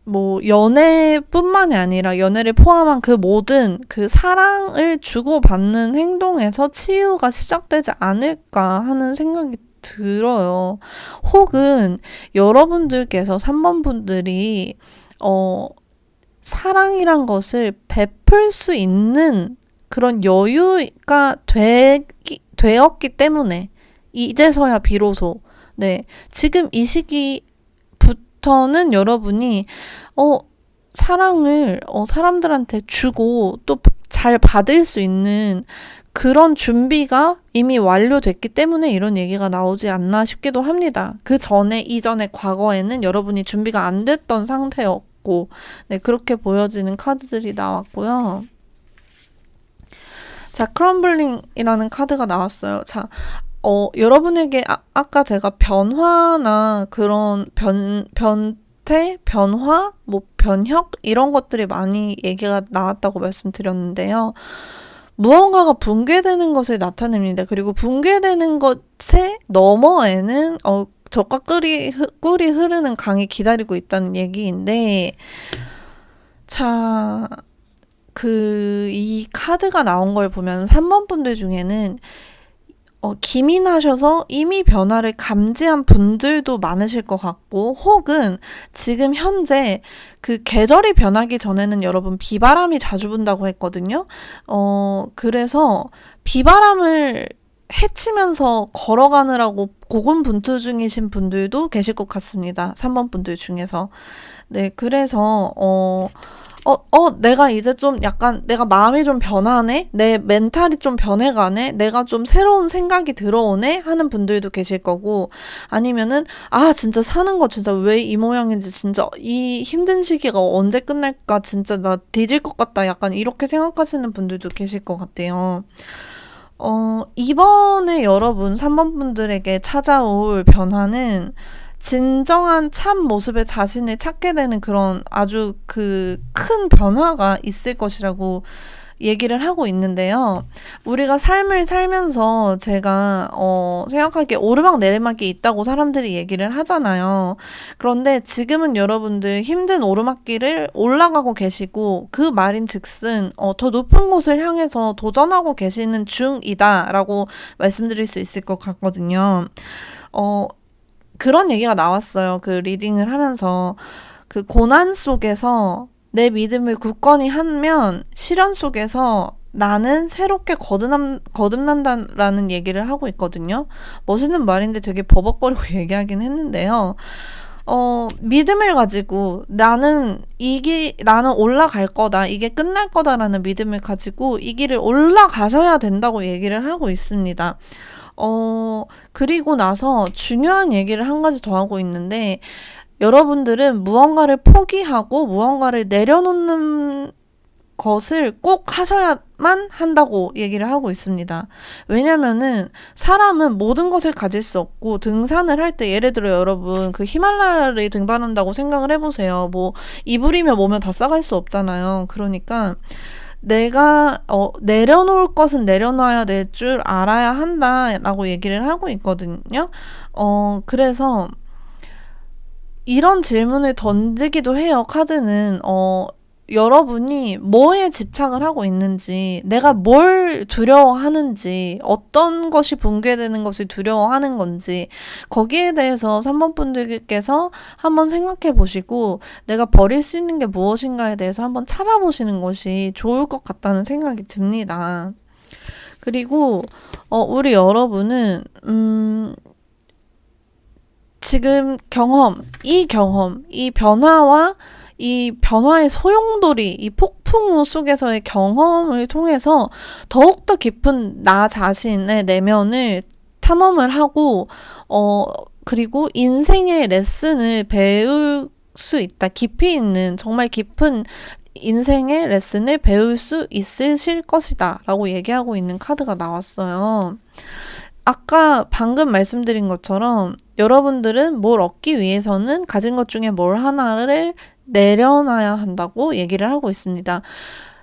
뭐 연애뿐만이 아니라 연애를 포함한 그 모든 그 사랑을 주고받는 행동에서 치유가 시작되지 않을까 하는 생각이 들어요. 혹은 여러분들께서 3번 분들이 사랑이란 것을 베풀 수 있는 그런 여유가 되었기 때문에 이제서야 비로소 네, 지금 이 시기부터는 여러분이 사랑을 사람들한테 주고 또 잘 받을 수 있는 그런 준비가 이미 완료됐기 때문에 이런 얘기가 나오지 않나 싶기도 합니다. 그 전에 이전에 과거에는 여러분이 준비가 안 됐던 상태였고 네, 그렇게 보여지는 카드들이 나왔고요. 자, 크럼블링이라는 카드가 나왔어요. 자, 여러분에게 아까 제가 변화나 그런 변태, 변화, 뭐 변혁 이런 것들이 많이 얘기가 나왔다고 말씀드렸는데요. 무언가가 붕괴되는 것을 나타냅니다. 그리고 붕괴되는 것의 너머에는 적과 꿀이 흐르는 강이 기다리고 있다는 얘기인데, 자, 이 카드가 나온 걸 보면 3번 분들 중에는 기민하셔서 이미 변화를 감지한 분들도 많으실 것 같고, 혹은 지금 현재 그 계절이 변하기 전에는 여러분 비바람이 자주 분다고 했거든요. 그래서 비바람을 헤치면서 걸어가느라고 고군분투 중이신 분들도 계실 것 같습니다. 3번 분들 중에서. 네, 그래서, 내가 이제 좀 약간 내가 마음이 좀 변하네? 내 멘탈이 좀 변해가네? 내가 좀 새로운 생각이 들어오네? 하는 분들도 계실 거고, 아니면은, 진짜 사는 거 진짜 왜 이 모양인지 진짜 이 힘든 시기가 언제 끝날까? 진짜 나 뒤질 것 같다. 약간 이렇게 생각하시는 분들도 계실 것 같아요. 이번에 여러분 3번 분들에게 찾아올 변화는 진정한 참 모습의 자신을 찾게 되는 그런 아주 큰 변화가 있을 것이라고 얘기를 하고 있는데요. 우리가 삶을 살면서 제가 생각하기에 오르막 내리막이 있다고 사람들이 얘기를 하잖아요. 그런데 지금은 여러분들 힘든 오르막길을 올라가고 계시고 그 말인즉슨 더 높은 곳을 향해서 도전하고 계시는 중이다라고 말씀드릴 수 있을 것 같거든요. 그런 얘기가 나왔어요. 그 리딩을 하면서 그 고난 속에서 내 믿음을 굳건히 하면 시련 속에서 나는 새롭게 거듭난다라는 얘기를 하고 있거든요. 멋있는 말인데 되게 버벅거리고 얘기하긴 했는데요. 믿음을 가지고 나는 올라갈 거다. 이게 끝날 거다라는 믿음을 가지고 이 길을 올라가셔야 된다고 얘기를 하고 있습니다. 그리고 나서 중요한 얘기를 한 가지 더 하고 있는데, 여러분들은 무언가를 포기하고 무언가를 내려놓는 것을 꼭 하셔야만 한다고 얘기를 하고 있습니다. 왜냐면은 사람은 모든 것을 가질 수 없고, 등산을 할 때 예를 들어 여러분 그 히말라야를 등반한다고 생각을 해보세요. 뭐 이불이며 뭐며 다 싸갈 수 없잖아요. 그러니까 내가 내려놓을 것은 내려놔야 될 줄 알아야 한다라고 얘기를 하고 있거든요. 그래서 이런 질문을 던지기도 해요. 카드는 여러분이 뭐에 집착을 하고 있는지, 내가 뭘 두려워하는지, 어떤 것이 붕괴되는 것을 두려워하는 건지, 거기에 대해서 3번 분들께서 한번 생각해 보시고 내가 버릴 수 있는 게 무엇인가에 대해서 한번 찾아보시는 것이 좋을 것 같다는 생각이 듭니다. 그리고 우리 여러분은 지금 이 변화와 이 변화의 소용돌이, 이 폭풍우 속에서의 경험을 통해서 더욱더 깊은 나 자신의 내면을 탐험을 하고, 그리고 인생의 레슨을 배울 수 있다. 깊이 있는, 정말 깊은 인생의 레슨을 배울 수 있으실 것이다. 라고 얘기하고 있는 카드가 나왔어요. 아까 방금 말씀드린 것처럼 여러분들은 뭘 얻기 위해서는 가진 것 중에 뭘 하나를 내려놔야 한다고 얘기를 하고 있습니다.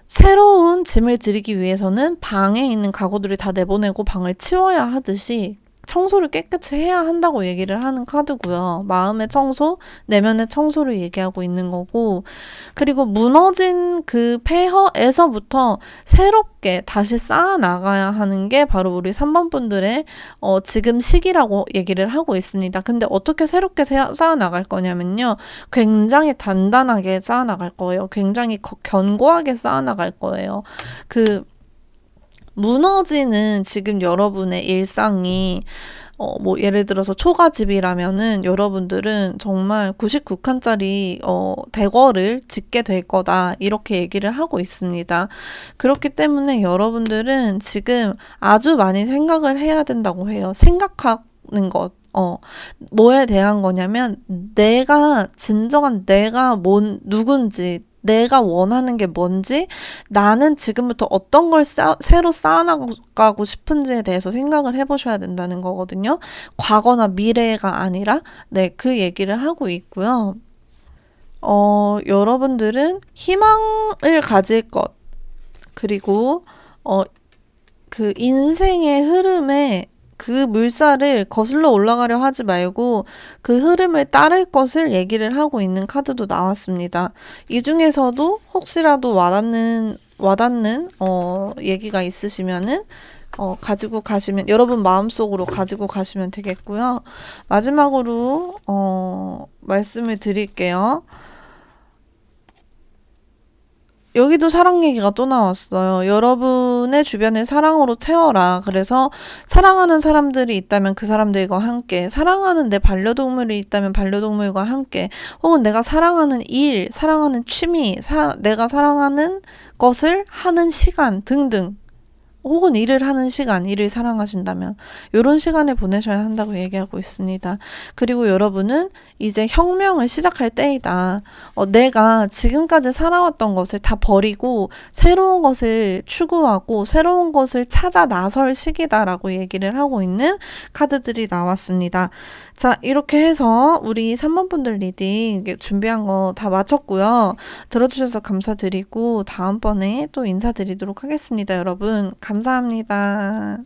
새로운 짐을 들이기 위해서는 방에 있는 가구들을 다 내보내고 방을 치워야 하듯이 청소를 깨끗이 해야 한다고 얘기를 하는 카드고요. 마음의 청소, 내면의 청소를 얘기하고 있는 거고, 그리고 무너진 그 폐허에서부터 새롭게 다시 쌓아나가야 하는 게 바로 우리 3번 분들의 지금 시기라고 얘기를 하고 있습니다. 근데 어떻게 새롭게 쌓아나갈 거냐면요. 굉장히 단단하게 쌓아나갈 거예요. 굉장히 견고하게 쌓아나갈 거예요. 무너지는 지금 여러분의 일상이 뭐 예를 들어서 초가집이라면은 여러분들은 정말 99칸짜리 대거를 짓게 될 거다, 이렇게 얘기를 하고 있습니다. 그렇기 때문에 여러분들은 지금 아주 많이 생각을 해야 된다고 해요. 생각하는 것. 뭐에 대한 거냐면 진정한 내가 누군지, 내가 원하는 게 뭔지, 나는 지금부터 어떤 걸 새로 쌓아나가고 싶은지에 대해서 생각을 해보셔야 된다는 거거든요. 과거나 미래가 아니라, 그 얘기를 하고 있고요. 여러분들은 희망을 가질 것, 그리고 그 인생의 흐름에 그 물살을 거슬러 올라가려 하지 말고 그 흐름을 따를 것을 얘기를 하고 있는 카드도 나왔습니다. 이 중에서도 혹시라도 와닿는 얘기가 있으시면은 가지고 가시면, 여러분 마음속으로 가지고 가시면 되겠고요. 마지막으로 말씀을 드릴게요. 여기도 사랑 얘기가 또 나왔어요. 여러분의 주변을 사랑으로 채워라. 그래서 사랑하는 사람들이 있다면 그 사람들과 함께, 사랑하는 내 반려동물이 있다면 반려동물과 함께, 혹은 내가 사랑하는 일, 사랑하는 취미, 내가 사랑하는 것을 하는 시간 등등, 혹은 일을 하는 시간, 일을 사랑하신다면 이런 시간에 보내셔야 한다고 얘기하고 있습니다. 그리고 여러분은 이제 혁명을 시작할 때이다. 내가 지금까지 살아왔던 것을 다 버리고 새로운 것을 추구하고 새로운 것을 찾아 나설 시기다라고 얘기를 하고 있는 카드들이 나왔습니다. 자, 이렇게 해서 우리 3번 분들 리딩 준비한 거 다 마쳤고요. 들어주셔서 감사드리고 다음번에 또 인사드리도록 하겠습니다. 여러분, 감사합니다.